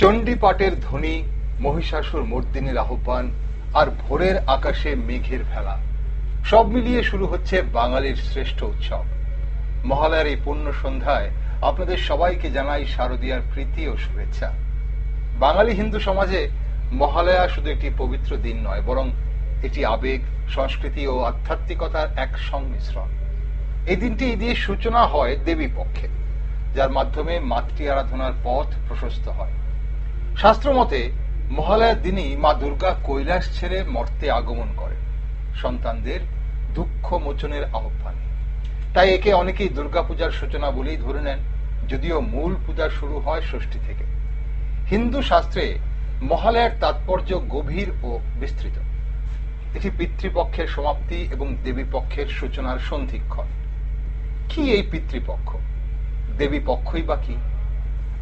চণ্ডী পাটের ধ্বনি, মহিষাসুর মর্দিনীর আহ্বান আর ভোরের আকাশে মেঘের ভেলা, সব মিলিয়ে শুরু হচ্ছে বাঙালির শ্রেষ্ঠ উৎসব। মহালয়ার এই পূর্ণ সন্ধ্যায় আপনাদের সবাইকে জানাই শারদীয়ার প্রীতি ও শুভেচ্ছা। বাঙালি হিন্দু সমাজে মহালয়া শুধু একটি পবিত্র দিন নয়, বরং এটি আবেগ, সংস্কৃতি ও আধ্যাত্মিকতার এক সংমিশ্রণ। এই দিনটি দিয়ে সূচনা হয় দেবী পক্ষে, যার মাধ্যমে মাতৃ আরাধনার পথ প্রশস্ত হয়। শাস্ত্র মতে মহালয়ার দিনই মা দুর্গা কৈলাস ছেড়ে মর্তে আগমন করেন সন্তানদের দুঃখ মোচনের আহ্বানে। তাই একে অনেকেই দুর্গাপূজার সূচনা বলেই ধরে নেন, যদিও মূল পূজা শুরু হয় ষষ্ঠী থেকে। হিন্দু শাস্ত্রে মহালয়ার তাৎপর্য গভীর ও বিস্তৃত। এটি পিতৃপক্ষের সমাপ্তি এবং দেবী পক্ষের সূচনার সন্ধিক্ষণ। কি এই পিতৃপক্ষ? দেবী পক্ষই বা কি?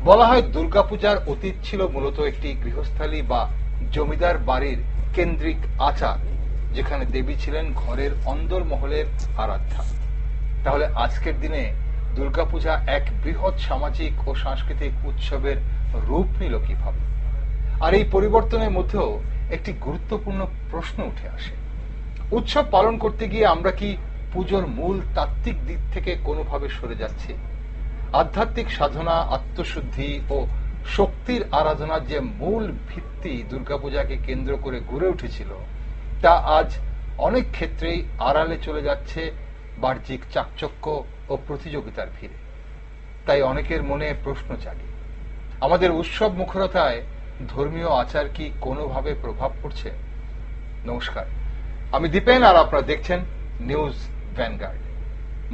বলা হয় দুর্গাপূজার অতীত ছিল মূলত একটি গৃহস্থালী বা জমিদার বাড়ির কেন্দ্রিক আচার, যেখানে দেবী ছিলেন ঘরের অন্দরমহলের আরাধ্যা। তাহলে আজকের দিনে দুর্গাপূজা এক বৃহৎ সামাজিক ও সাংস্কৃতিক উৎসবের রূপ নিল কিভাবে? আর এই পরিবর্তনের মধ্যেও একটি গুরুত্বপূর্ণ প্রশ্ন উঠে আসে, উৎসব পালন করতে গিয়ে আমরা কি পুজোর মূল তাত্ত্বিক দিক থেকে কোনোভাবে সরে যাচ্ছি? আধ্যাত্মিক সাধনা, আত্মশুদ্ধি ও শক্তির আরাধনার যে মূল ভিত্তি দুর্গাপূজাকে কেন্দ্র করে গড়ে উঠেছিল, তা আজ অনেক ক্ষেত্রেই আড়ালে চলে যাচ্ছে বাহ্যিক চাকচক্য ও প্রতিযোগিতার ভিড়ে। তাই অনেকের মনে প্রশ্ন জাগে, আমাদের উৎসব মুখরতায় ধর্মীয় আচার কি কোনোভাবে প্রভাব পড়ছে? নমস্কার, আমি দীপেন আর আপনারা দেখছেন নিউজ ভ্যানগার্ড।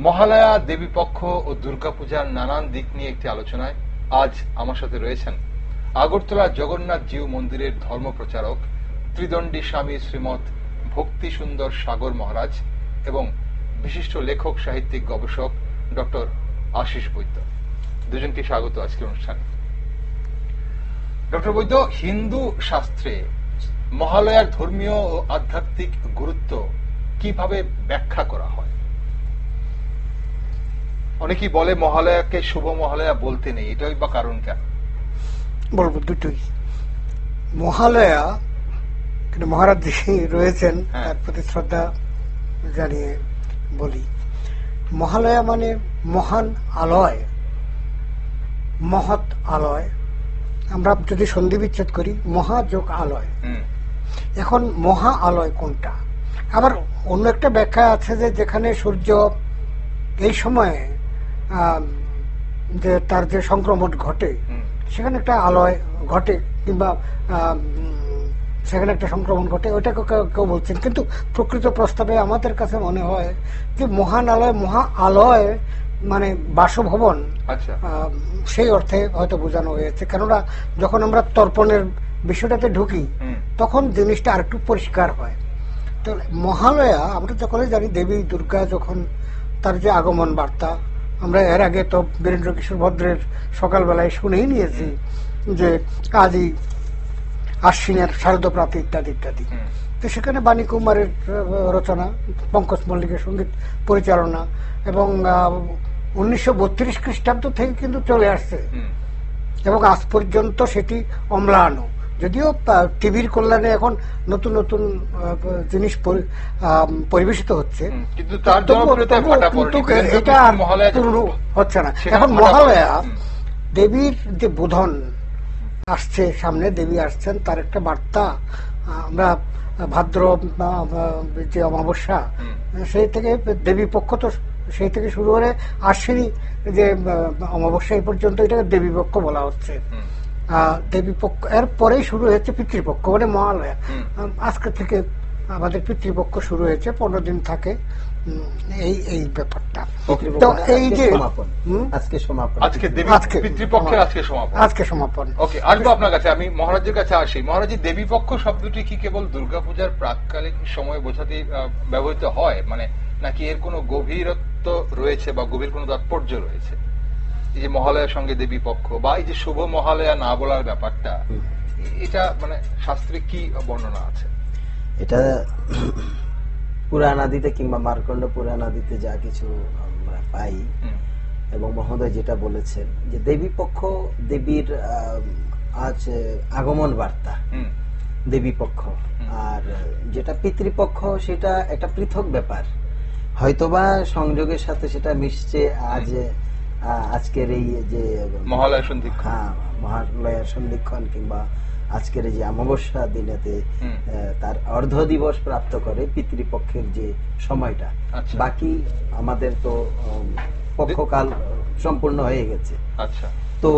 মহালয়া, দেবীপক্ষ ও দুর্গাপূজার নানান দিক নিয়ে একটি আলোচনায় আজ আমার সাথে রয়েছেন আগরতলা জগন্নাথ জিউ মন্দিরের ধর্মপ্রচারক, ত্রিদণ্ডী স্বামী শ্রীমৎ ভক্তি সুন্দর সাগর মহারাজ এবং বিশিষ্ট লেখক, সাহিত্যিক, গবেষক ডক্টর আশিস বৈদ্য। দুজনকে স্বাগত আজকের অনুষ্ঠানে। ডক্টর বৈদ্য, হিন্দু শাস্ত্রে মহালয়ার ধর্মীয় ও আধ্যাত্মিক গুরুত্ব কিভাবে ব্যাখ্যা করা হয়? অনেকেই বলে মহালয়াকে শুভ মহালয়া বলতে নেই, এটাই বা কারণ কেন? বলবো দুটোই। মহালয়া কিন্তু মহারাজ যিনি রয়েছেন তার প্রতি শ্রদ্ধা জানিয়ে বলি, মহালয়া মানে মহান আলয়, মহৎ আলয়। আমরা যদি সন্ধি বিচ্ছেদ করি, মহাযোগ আলয়। এখন মহা আলয় কোনটা? আবার অন্য একটা ব্যাখ্যা আছে যে যেখানে সূর্য এই সময়ে যে তার যে সংক্রমণ ঘটে, সেখানে একটা আলয় ঘটে, কিংবা সেখানে একটা সংক্রমণ ঘটে, ওইটাকে কেউ বলছেন। কিন্তু প্রকৃত প্রস্তাবে আমাদের কাছে মনে হয় যে মহান আলয়, মহা আলয় মানে বাসভবন, সেই অর্থে হয়তো বোঝানো হয়েছে। কেননা যখন আমরা তর্পণের বিষয়টাতে ঢুকি, তখন জিনিসটা আরেকটু পরিষ্কার হয়। তো মহালয়া আমরা যখন জানি দেবী দুর্গা যখন তার যে আগমন বার্তা, আমরা এর আগে তো বীরেন্দ্র কিশোর ভদ্রের সকালবেলায় শুনেই নিয়েছি যে আজই আশ্বিনের শারদপ্রাতি ইত্যাদি ইত্যাদি। তো সেখানে বাণী কুমারের রচনা, পঙ্কজ মল্লিকের সঙ্গীত পরিচালনা, এবং 1932 খ্রিস্টাব্দ থেকে কিন্তু চলে আসছে এবং আজ পর্যন্ত সেটি অম্লান। যদিও টিভির কল্যাণে এখন নতুন নতুন জিনিস পরিবেশিত হচ্ছে, কিন্তু এটা হচ্ছে না। এখন মহালয়া দেবীর যে বোধন আসছে সামনে, দেবী আসছেন, তার একটা বার্তা। আমরা ভাদ্র যে অমাবস্যা, সেই থেকে দেবী পক্ষ, তো সেই থেকে শুরু করে আশ্বিনী যে অমাবস্যা এই পর্যন্ত এটাকে দেবী পক্ষ বলা হচ্ছে। দেবী পক্ষ এর পরেই শুরু হয়েছে পিতৃপক্ষ, মানে মহালয়া। আজকে থেকে আমাদের পিতৃপক্ষ শুরু হয়েছে, 15 দিন থাকে এই ব্যাপারটা। তো এই যে আজকে সমাপন। ওকে, আসবো আপনার কাছে। আমি মহারাজের কাছে আসি। মহারাজ, দেবীপক্ষ শব্দটি কি কেবল দুর্গাপূজার প্রাককালিক সময় বোঝাতে ব্যবহৃত হয়, মানে নাকি এর কোনো গভীরত্ব রয়েছে বা গভীর কোনো তাৎপর্য রয়েছে? এই যে মহালয়ার সঙ্গে দেবী পক্ষ বা এই যে শুভ মহালয়া না বলার ব্যাপারটা, এটা মানে শাস্ত্রে কি বর্ণনা আছে? এটা পুরাণাদিতে কিংবা মার্কণ্ড পুরাণাদিতে যা কিছু আমরা পাই, এবং মহোদয় যেটা বলেছেন যে দেবী পক্ষ দেবীর আজ আগমন বার্তা, দেবী পক্ষ। আর যেটা পিতৃপক্ষ সেটা একটা পৃথক ব্যাপার, হয়তোবা সংযোগের সাথে সেটা মিশছে। আজকের এই যে মহালয়া সন্ধিক্ষণ, মহালয়া সন্ধিক্ষণ কিংবা আজকের যে অমাবস্যা দিনেতে তার অর্ধ দিবস প্রাপ্ত করে পিতৃপক্ষের যে সময়টা। বাকি আমাদের তো পক্ষকাল সম্পূর্ণ হয়ে গেছে। আচ্ছা, তো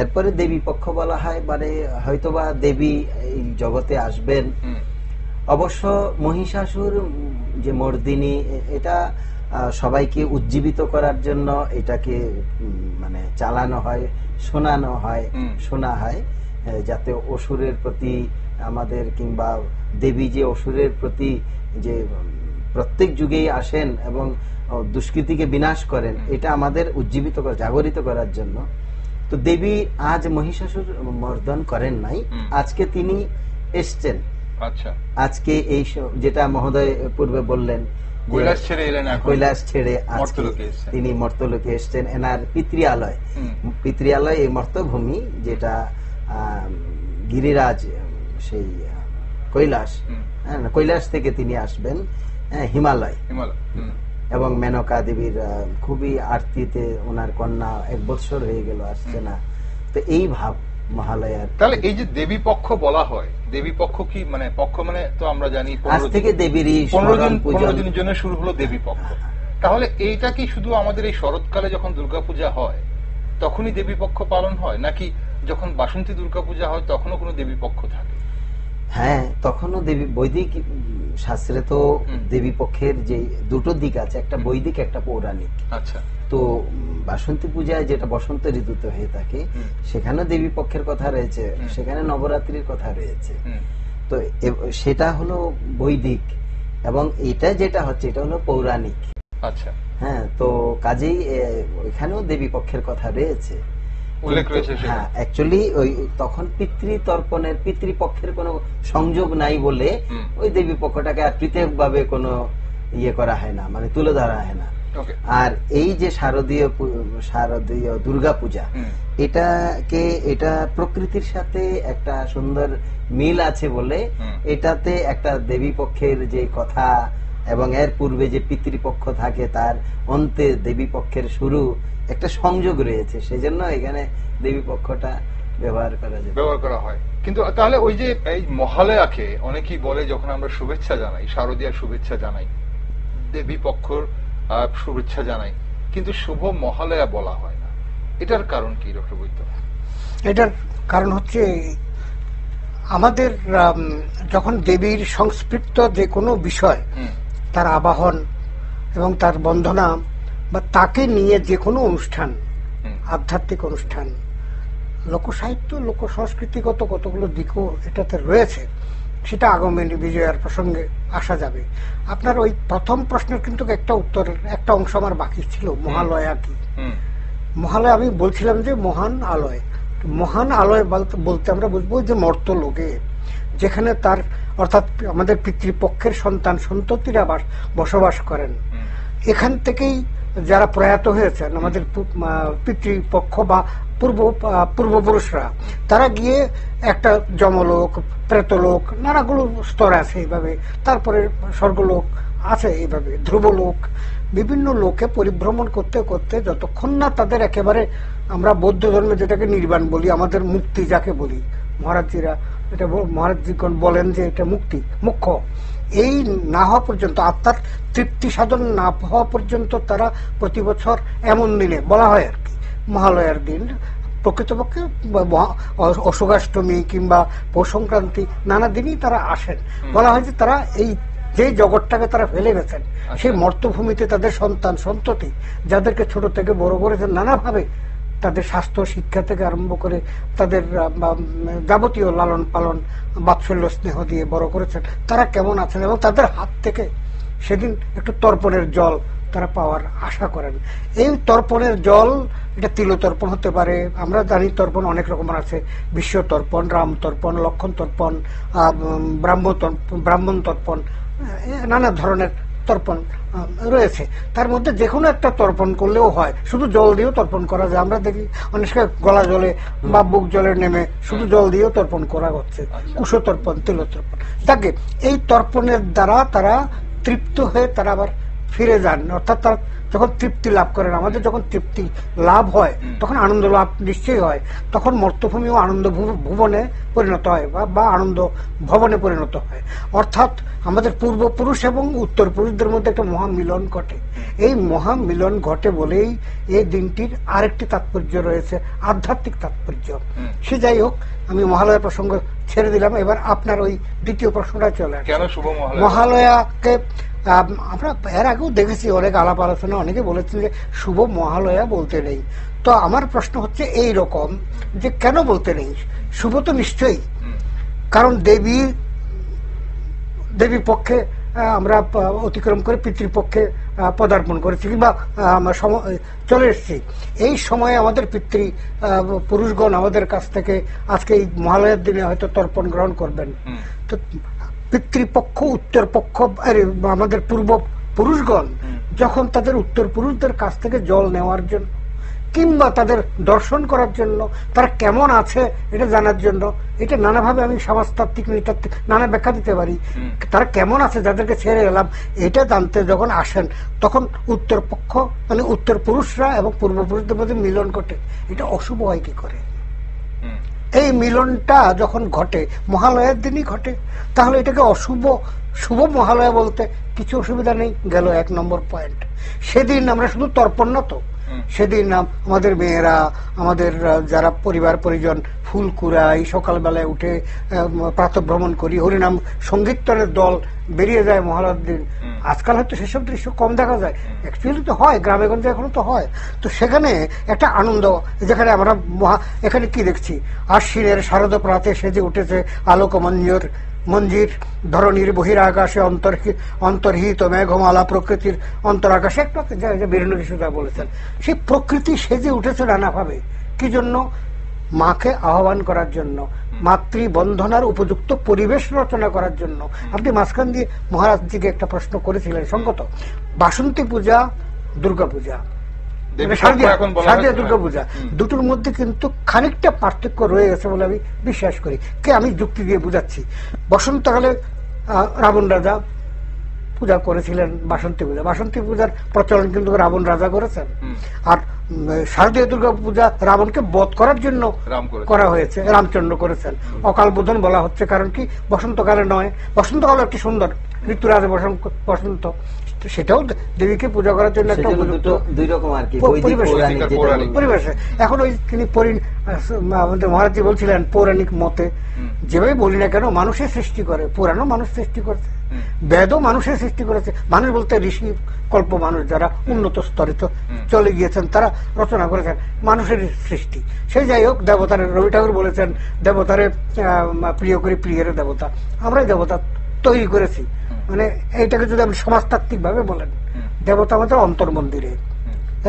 এরপরে দেবী পক্ষ বলা হয়, মানে হয়তোবা দেবী এই জগতে আসবেন। অবশ্য মহিষাসুর যে মর্দিনী, এটা সবাইকে উজ্জীবিত করার জন্য এটাকে মানে চালানো হয়, শোনা হয়, যাতে অসুরের প্রতি আমাদের, কিংবা দেবী যে অসুরের প্রতি যে প্রত্যেক যুগেই আসেন এবং দুষ্কৃতিকে বিনাশ করেন, এটা আমাদের উজ্জীবিত জাগরিত করার জন্য। তো দেবী আজ মহিষাসুর মর্দন করেন নাই, আজকে তিনি এসছেন। আচ্ছা, আজকে এই যেটা মহোদয় পূর্বে বললেন, কৈলাস ছেড়ে তিনি মর্তলোকে এসছেন। এনার পিতৃয়ালয় এই মর্তভূমি, যেটা গিরিরাজ, সেই কৈলাস থেকে তিনি আসবেন হিমালয়। এবং মেনকা দেবীর খুবই আরতিতে ওনার কন্যা 1 বছর হয়ে গেল, আসছে না। তো এই ভাব মহালয়ার। তাহলে এই যে দেবী পক্ষ বলা হয়, দেবী পক্ষ কি মানে, পক্ষ মানে তো আমরা জানি আজ থেকে দেবীরই 15 দিনের জন্য শুরু হলো দেবী পক্ষ। তাহলে এইটা কি শুধু আমাদের এই শরৎকালে যখন দুর্গাপূজা হয় তখনই দেবী পক্ষ পালন হয়, নাকি যখন বাসন্তী দুর্গাপূজা হয় তখনও কোনো দেবী পক্ষ থাকে? হ্যাঁ, তখনও দেবী, বৈদিক শাস্ত্রে তো দেবী পক্ষের যে দুটো দিক আছে, একটা বৈদিক একটা পৌরাণিক। আচ্ছা, তো বাসন্তী পূজায় যেটা বসন্ত ঋতুতে হয়ে থাকে, সেখানে দেবী পক্ষের কথা রয়েছে, সেখানে নবরাত্রির কথা রয়েছে। তো সেটা হলো বৈদিক, এবং এটা যেটা হচ্ছে এটা হলো পৌরাণিক। আচ্ছা, হ্যাঁ, তো কাজেই এখানেও দেবী পক্ষের কথা রয়েছে, উল্লেখ রয়েছে। হ্যাঁ, অ্যাকচুয়ালি ওই তখন পিতৃপক্ষের কোনো সংযোগ নাই বলে ওই দেবী পক্ষটাকে আর পৃথক ভাবে কোনো ইয়ে করা হয় না, মানে তুলে ধরা হয় না। আর এই যে শারদীয় দুর্গা পূজা, এটা প্রকৃতির সাথে একটা সুন্দর মিল আছে বলে এটাতে একটা দেবী পক্ষের যে কথা, এবং এর পূর্বে যে পিতৃপক্ষ থাকে তার অন্তে দেবী পক্ষের শুরু, একটা সংযোগ রয়েছে, সেজন্য এখানে দেবী পক্ষটা ব্যবহার করা হয়। কিন্তু তাহলে ওই যে এই মহালয়াকে অনেকেই বলে, যখন আমরা শুভেচ্ছা জানাই, শারদীয়ার শুভেচ্ছা জানাই, দেবী পক্ষর শুভেচ্ছা জানাই, কিন্তু শুভ মহালয়া বলা হয় না, এটার কারণ কি ডক্টর বৈদ্য? এটার কারণ হচ্ছে আমাদের যখন দেবীর সংস্পৃক্ত যে কোনো বিষয়, তার আবাহন এবং তার বন্দনা বা তাকে নিয়ে যে কোনো অনুষ্ঠান, আধ্যাত্মিক অনুষ্ঠান, লোকসাহিত্য, লোক সংস্কৃতিগত কতগুলো দিকও এটাতে রয়েছে, সেটা আগমনী বিজয়ার প্রসঙ্গে আসা যাবে। আপনার ওই প্রথম প্রশ্নের কিন্তু একটা অংশ আমার বাকি ছিল, মহালয়া কি। মহালয়া আমি বলছিলাম যে মহান আলয়। মহান আলয় বলতে আমরা বুঝবো যে মর্তলোকে, যেখানে তার অর্থাৎ আমাদের পিতৃপক্ষের সন্তান সন্ততিরা বসবাস করেন। এখান থেকেই যারা প্রয়াত হয়েছেন আমাদের পিতৃপক্ষ বা পূর্বপুরুষরা, তারা গিয়ে একটা যমলোক, প্রেতলোক, নানাগুলো স্তর আছে এইভাবে, তারপরে স্বর্গলোক আছে এইভাবে, ধ্রুবলোক, বিভিন্ন লোকে পরিভ্রমণ করতে করতে যতক্ষণ না তাদের একেবারে, আমরা বৌদ্ধ ধর্মে যেটাকে নির্বাণ বলি, আমাদের মুক্তি যাকে বলি, মহারাজগণ বলেন যে এটা মুক্তি, মুখ্য, এই না হওয়া পর্যন্ত, আত্মার তৃপ্তি সাধন না হওয়া পর্যন্ত তারা প্রতি বছর এমন দিনে বলা হয় আর কি, মহালয়ার দিন, প্রকৃতপক্ষে অশোকাষ্টমী কিংবা পৌষ সংক্রান্তি, নানা দিনই তারা আসেন। বলা হয় যে তারা এই যে জগৎটাকে তারা ফেলে গেছেন, সেই মর্তভূমিতে তাদের সন্তান সন্ততি, যাদেরকে ছোট থেকে বড় করেছেন, নানাভাবে তাদের স্বাস্থ্য শিক্ষা থেকে আরম্ভ করে তাদের যাবতীয় লালন পালন, বাৎসল্য স্নেহ দিয়ে বড় করেছেন, তারা কেমন আছেন, এবং তাদের হাত থেকে সেদিন একটু তর্পণের জল তারা পাওয়ার আশা করেন। এই তর্পণের জল, এটা তিলতর্পণ হতে পারে, আমরা জানি তর্পণ অনেক রকমের আছে, বিশ্ব তর্পণ, রাম তর্পণ, লক্ষণ তর্পণ, ব্রাহ্মণ তর্পণ, নানা ধরনের তর্পণ রয়েছে, তার মধ্যে যে কোনো একটা তর্পণ করলেও হয়, শুধু জল দিয়েও তর্পণ করা যায়। আমরা দেখি অনেক সময় গলা জলে বা বুক জলে নেমে শুধু জল দিয়েও তর্পণ করা হচ্ছে, কুশ তর্পণ, তিল তর্পণ। তাকে এই তর্পণের দ্বারা তারা তৃপ্ত হয়ে তারা আবার ফিরে যান, অর্থাৎ তারা যখন তৃপ্তি লাভ করেন, আমাদের যখন তৃপ্তি লাভ হয় তখন আনন্দ লাভ নিশ্চয়ই হয়, তখন মর্তভূমিও আনন্দ ভুবনে পরিণত হয় বা আনন্দ ভবনে পরিণত হয়। অর্থাৎ আমাদের পূর্বপুরুষ এবং উত্তর পুরুষদের মধ্যে একটা মহামিলন ঘটে। এই মহামিলন ঘটে বলেই এই দিনটির আরেকটি তাৎপর্য রয়েছে, আধ্যাত্মিক তাৎপর্য। সে যাই হোক, আমি মহালয়া প্রসঙ্গ ছেড়ে দিলাম, এবার আপনার ওই দ্বিতীয় প্রশ্নটা চলে আসে। কেন শুভ মহালয়াকে আমরা এর আগেও দেখেছি অনেক আলাপ আলোচনা, অনেকে বলেছেন যে শুভ মহালয়া বলতে নেই। তো আমার প্রশ্ন হচ্ছে এই রকম যে কেন বলতে নেই? শুভ তো নিশ্চয়ই, কারণ দেবী পক্ষে আমরা অতিক্রম করে পিতৃপক্ষে পদার্পণ করেছি কিংবা চলে এসেছি। এই সময়ে আমাদের পিতৃ পুরুষগণ আমাদের কাছ থেকে আজকে এই মহালয়ার দিনে হয়তো তর্পণ গ্রহণ করবেন। তো পিতৃপক্ষ উত্তর পক্ষ আমাদের পূর্ব পুরুষগণ যখন তাদের উত্তর পুরুষদের কাছ থেকে জল নেওয়ার জন্য কিংবা তাদের দর্শন করার জন্য, তারা কেমন আছে এটা জানার জন্য, এটা নানাভাবে আমি সমাজতাত্ত্বিক নৃতাত্ত্বিক নানা ব্যাখ্যা দিতে পারি, তারা কেমন আছে যাদেরকে ছেড়ে এলাম এটা জানতে যখন আসেন, তখন উত্তর পক্ষ মানে উত্তর পুরুষরা এবং পূর্বপুরুষদের মধ্যে মিলন ঘটে। এটা অশুভ হয় কি করে? এই মিলনটা যখন ঘটে মহালয়ার দিনই ঘটে, তাহলে এটাকে অশুভ শুভ মহালয়া বলতে কিছু অসুবিধা নেই। গেল 1 নম্বর পয়েন্ট। সেদিন আমরা শুধু তর্পণ না তো, সেদিন আমাদের মেয়েরা, আমাদের যারা পরিবার পরিজন ফুল কুড়াই, সকালবেলায় উঠে প্রাতঃভ্রমণ করি, হরিনাম সঙ্গীতনের দল বেরিয়ে যায় মহালয়ার দিন। আজকাল হয়তো সেসব দৃশ্য কম দেখা যায়, অ্যাকচুয়ালি তো হয়, গ্রামে গঞ্জে এখনো তো হয়। তো সেখানে একটা আনন্দ, যেখানে আমরা এখানে কি দেখছি, আশ্বিনের শারদ প্রাতে সেজে উঠেছে আলোক মঞ্জির ধরণীর বহিরাকাশে অন্তর্হিত মেঘমালা, প্রকৃতির অন্তরাকাশে একটা বীরেন্দ্র কিশোর বলেছেন, সেই প্রকৃতি সেজে উঠেছে নানাভাবে। কি জন্য? মাকে আহ্বান করার জন্য, মাতৃবন্ধনার উপযুক্ত পরিবেশ রচনা করার জন্য। আপনি মাঝখান দিয়ে মহারাজজিকে একটা প্রশ্ন করেছিলেন সঙ্গত, বাসন্তী পূজা, দুর্গা পূজা, শারদীয়া দুর্গা পূজা, দুটোর মধ্যে কিন্তু খানিকটা পার্থক্য রয়ে গেছে বলে আমি বিশ্বাস করি। আমি যুক্তি দিয়ে বুঝাচ্ছি। বসন্তকালে রাবণ রাজা পূজা করেছিলেন বাসন্তী পূজা, বাসন্তী পূজার প্রচলন কিন্তু রাবণ রাজা করেছেন। আর শারদীয় দুর্গা পূজা রাবণকে বধ করার জন্য করা হয়েছে, রামচন্দ্র করেছেন। অকাল বোধন বলা হচ্ছে কারণ কি বসন্তকালে নয়, বসন্তকাল একটি সুন্দর ঋতুরাজ বসন্ত, সেটাও দেবীকে পূজা করার জন্য একটা পরিবেশে। এখন ওই তিনি আমাদের মহারাজজি বলছিলেন পৌরাণিক মতে যেভাবে বলি না কেন মানুষের সৃষ্টি করে, পুরাণও মানুষ সৃষ্টি করেছে, বেদও মানুষের সৃষ্টি করেছে। মানুষ বলতে ঋষি কল্প মানুষ যারা উন্নত স্তরে তো চলে গিয়েছেন তারা রচনা করেছেন, মানুষের সৃষ্টি। সেই যাই হোক, দেবতার রবি ঠাকুর বলেছেন দেবতারে প্রিয় করি প্রিয়ের দেবতা, আমরাই দেবতা তৈরি করেছি। মানে এইটাকে যদি আপনি সমাজতাত্ত্বিক ভাবে বলেন, দেবতা আমাদের অন্তর মন্দিরে।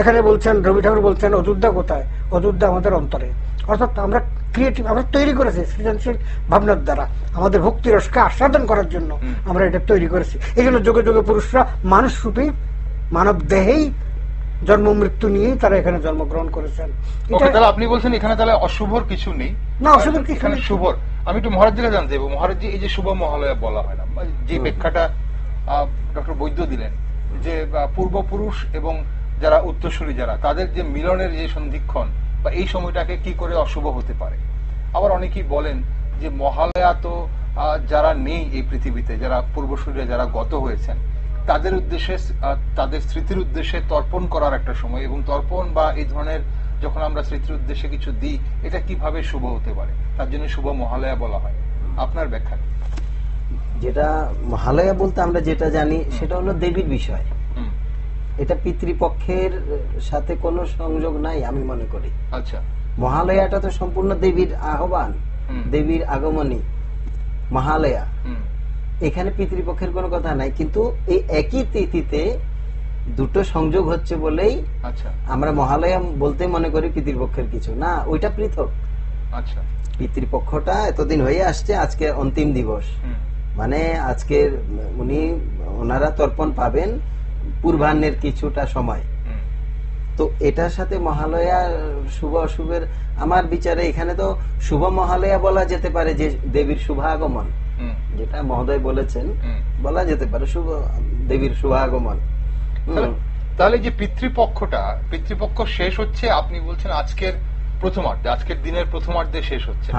এখানে বলছেন রবি ঠাকুর বলছেন অযোধ্যা কোথায়? অযোধ্যা আমাদের অন্তরে। অর্থাৎ আমরা ক্রিয়েটিভ, আমরা তৈরি করেছি সৃজনশীল ভাবনার দ্বারা আমাদের ভক্তি রসকে আস্বাদন করার জন্য আমরা এটা তৈরি করেছি। এই জন্য যুগে যুগে পুরুষরা মানুষ রূপী মানব দেহেই জন্ম মৃত্যু নিয়েই তারা এখানে জন্মগ্রহণ করেছেন। আপনি বলছেন এখানে তাহলে অশুভর কিছু নেই? না, অশুভর কিছু নেই, শুভর। আমি একটু মহারাজজিকে জানতে চাইবো, মহারাজজি এই যে শুভ মহালয়া বলা হয় না, যে ব্যাখ্যাটা ডক্টর বৈদ্য দিলেন যে পূর্বপুরুষ এবং যারা উত্তরসূরি যারা তাদের যে মিলনের যে সন্ধিক্ষণ বা এই সময়টাকে কি করে অশুভ হতে পারে? আবার অনেকেই বলেন যে মহালয়া তো যারা নেই এই পৃথিবীতে, যারা পূর্বসূরীরা যারা গত হয়েছেন তাদের উদ্দেশ্যে, তাদের স্মৃতির উদ্দেশ্যে তর্পণ করার একটা সময়, এবং তর্পণ বা এই ধরনের যখন আমরা স্মৃতির উদ্দেশ্যে কিছু দিই এটা কিভাবে শুভ হতে পারে, তার জন্য শুভ মহালয়া বলা হয়। আপনার ব্যাখ্যা? যেটা মহালয়া বলতে আমরা যেটা জানি সেটা হলো দেবীর বিষয়, এটা পিতৃপক্ষের সাথে কোনো সংযোগ নাই আমি মনে করি। আচ্ছা, মহালয়াটা তো সম্পূর্ণ দেবীর আহ্বান, দেবীর আগমনী মহালয়া, এখানে পিতৃপক্ষের কোনো কথা নাই। কিন্তু এই একই তিথিতে দুটো সংযোগ হচ্ছে বলেই আমরা মহালয়া বলতে মনে করি পিতৃপক্ষের কিছু না, ওইটা পৃথক। আচ্ছা, পিতৃপক্ষটা এতদিন হয়ে আসছে, আজকে অন্তিম দিবস, মানে আজকের ওনারা তর্পণ পাবেন পূর্বাহ্নের কিছুটা সময়। তো এটার সাথে মহালয়া শুভ অশুভের আমার বিচারে এখানে তো শুভ মহালয়া বলা যেতে পারে, যে দেবীর শুভাগমন, যেটা মহোদয় বলেছেন বলা যেতে পারে শুভ দেবীর শুভাগমন। তাহলে যে পিতৃপক্ষ শেষ হচ্ছে আপনি বলছেন আজকের প্রথমার্ধে, আজকের দিনের প্রথমার্ধে শেষ হচ্ছে।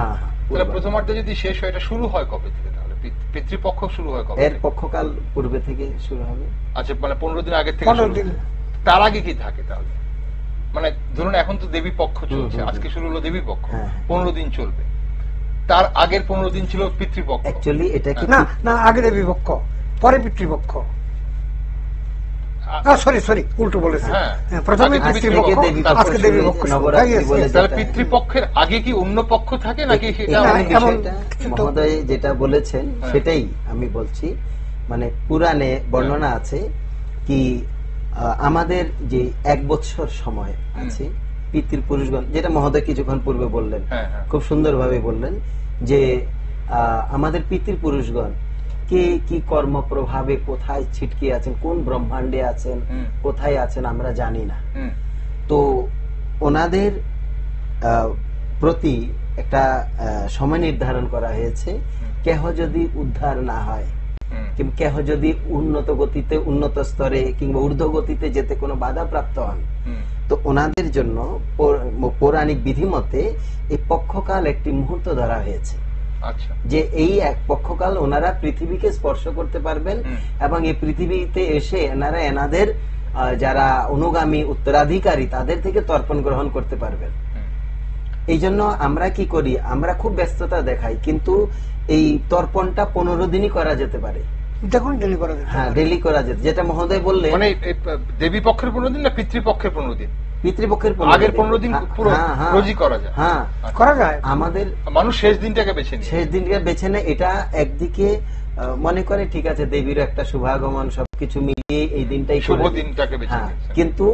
তাহলে প্রথমার্ধে যদি শেষ হয় এটা শুরু হয় কবে থেকে? তাহলে পিতৃপক্ষ শুরু হয় কবে? এর পক্ষকাল পূর্বে থেকে শুরু হবে। আচ্ছা, মানে 15 দিন আগে থেকে। 15 দিন। তার আগে কি থাকে তাহলে? মানে ধরুন এখন তো দেবী পক্ষ চলছে, আজকে শুরু হলো দেবী পক্ষ, 15 দিন চলবে। তার আগের 15 দিন ছিল পিতৃপক্ষ। অ্যাকচুয়ালি এটা কি না, আগে দেবী পক্ষ পরে পিতৃপক্ষ। সরি উল্টো বলেছি। প্রথমে পিতৃপক্ষ, আজকে দেবী পক্ষ। তাহলে পিতৃপক্ষের আগে কি অন্য পক্ষ থাকে নাকি? মহোদয় যেটা বলেছেন সেটাই আমি বলছি। মানে পুরাণে বর্ণনা আছে কি আমাদের যে 1 বছর সময় আছে পিতৃপুরুষগণ, যেটা মহোদয় কিছুক্ষণ পূর্বে বললেন, খুব সুন্দরভাবে বললেন যে আমাদের পিতৃপুরুষগণ কে কি কর্ম প্রভাবে কোথায় ছিটকে আছেন, কোন ব্রহ্মাণ্ডে আছেন, কোথায় আছেন আমরা জানি না। তো ওনাদের প্রতি একটা সময় নির্ধারণ করা হয়েছে, কেহ যদি উদ্ধার না হয়, কেহ যদি উন্নত গতিতে, উন্নত স্তরে কিংবা ঊর্ধ্ব গতিতে যেতে কোনো বাধা প্রাপ্ত হন, তো ওনাদের জন্য পৌরাণিক বিধিমতে এই পক্ষকাল একটি মুহূর্ত ধরা হয়েছে। যে এই এক পক্ষকাল ওনারা পৃথিবীকে স্পর্শ করতে পারবেন এবং এই পৃথিবীতে এসে এনারা এনাদের যারা অনুগামী উত্তরাধিকারী তাদের থেকে তর্পণ গ্রহণ করতে পারবেন। এই জন্য আমরা কি করি, আমরা খুব ব্যস্ততা দেখাই, কিন্তু এই তর্পণটা 15 দিনই করা যেতে পারে। ডেলি করা যেতে, যেটা মহোদয় বললেন। মানে দেবী পক্ষের 15 দিন না পিতৃপক্ষের 15 দিন? পিতৃপক্ষের আগের 15 দিন পুরো রোজই করা যায়। হ্যাঁ, করা যায়। আমাদের মানুষ শেষ দিনটাকে বেছে নেয়। এটা একদিকে মনে করে ঠিক আছে দেবীর একটা শুভাগমন, সবকিছু মিলিয়ে এই দিনটাই শুভ দিনটাকে বেছে নেয়, কিন্তু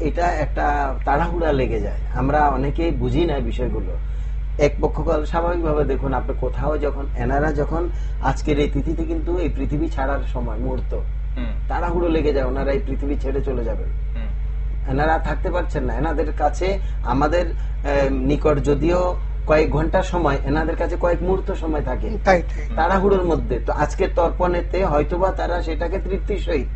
এটা একটা তাড়াহুড়া লেগে যায়। আমরা অনেকেই বুঝি না বিষয়গুলো। এক পক্ষকাল স্বাভাবিকভাবে দেখুন, আপনি কোথাও যখন এনারা যখন আজকের এই তিথিতে কিন্তু এই পৃথিবী ছাড়ার সময় মুহূর্ত, তাড়াহুড়ো লেগে যায়, ওনারা এই পৃথিবী ছেড়ে চলে যাবেন, এনারা থাকতে পারছেন না। এনাদের কাছে আমাদের নিকট যদিও কয়েক ঘন্টা সময়, এনাদের কাছে কয়েক মুহূর্ত সময় থাকে তাড়াহুড়োর মধ্যে। তো আজকের তর্পণেতে হয়তোবা তারা সেটাকে তৃপ্তির সহিত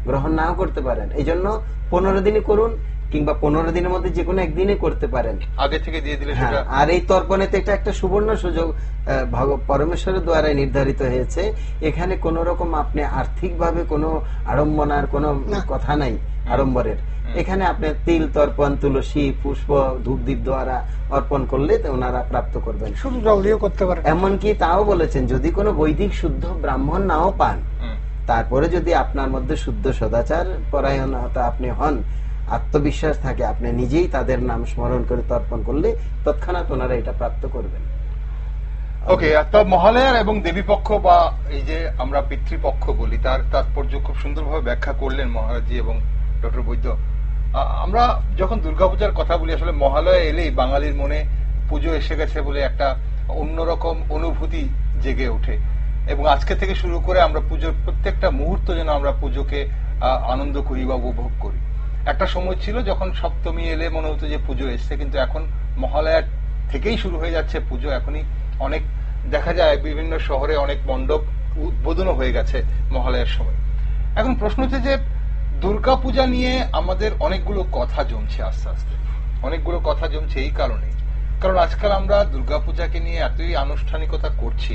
গ্রহণ নাও করতে পারেন। এই জন্য 15 দিনই করুন, কিংবা 15 দিনের মধ্যে যে কোনো একদিনে করতে পারেন, আগে থেকে দিয়ে দিলে। আর এই তর্পণেতে এটা একটা সুবর্ণ সুযোগ পরমেশ্বরের দ্বারা নির্ধারিত হয়েছে। এখানে কোন রকম আপনি আর্থিক ভাবে কোনো আড়ম্বনার কোনো কথা নাই, আড়ম্বরের। এখানে আপনি তিল তর্পণ, তুলসী, পুষ্প, ধূপদীপ দ্বারা অর্পণ করলে ওনারা প্রাপ্ত করবেন। শুধু জল দিয়ে করতে পারেন। এমনকি তাও বলেছেন যদি কোনো বৈদিক শুদ্ধ ব্রাহ্মণ নাও পান, তারপরে যদি আপনার মধ্যে শুদ্ধ সদাচার পরায়ণতা আপনি হন, আত্মবিশ্বাস থাকে, আপনি নিজেই তাদের নাম স্মরণ করে তর্পণ করলে তৎক্ষণাৎ ওনারা এটা প্রাপ্ত করবেন। ওকে, তো মহালয়ার এবং দেবীপক্ষ বা এই যে আমরা পিতৃপক্ষ বলি, তার তাৎপর্য খুব সুন্দরভাবে ব্যাখ্যা করলেন মহারাজজি এবং ডক্টর বৈদ্য। আমরা যখন দুর্গাপূজার কথা বলি, আসলে মহালয়া এলেই বাঙালির মনে পুজো এসে গেছে বলে একটা অন্যরকম অনুভূতি জেগে ওঠে, এবং আজকে থেকে শুরু করে আমরা পুজোর প্রত্যেকটা মুহূর্ত যেন আমরা পুজোকে আনন্দ করি বা উপভোগ করি। একটা সময় ছিল যখন সপ্তমী এলে মনে হতো যে পুজো এসছে, কিন্তু এখন মহালয়া থেকেই শুরু হয়ে যাচ্ছে পুজো। এখনই অনেক দেখা যায় বিভিন্ন শহরে অনেক মণ্ডপ উদ্বোধনও হয়ে গেছে মহালয়ার সময়। এখন প্রশ্ন হচ্ছে যে দুর্গাপূজা নিয়ে আমাদের অনেকগুলো কথা জমছে, আস্তে আস্তে অনেকগুলো কথা জমছে এই কারণে, কারণ আজকাল আমরা দুর্গাপূজাকে নিয়ে এতই আনুষ্ঠানিকতা করছি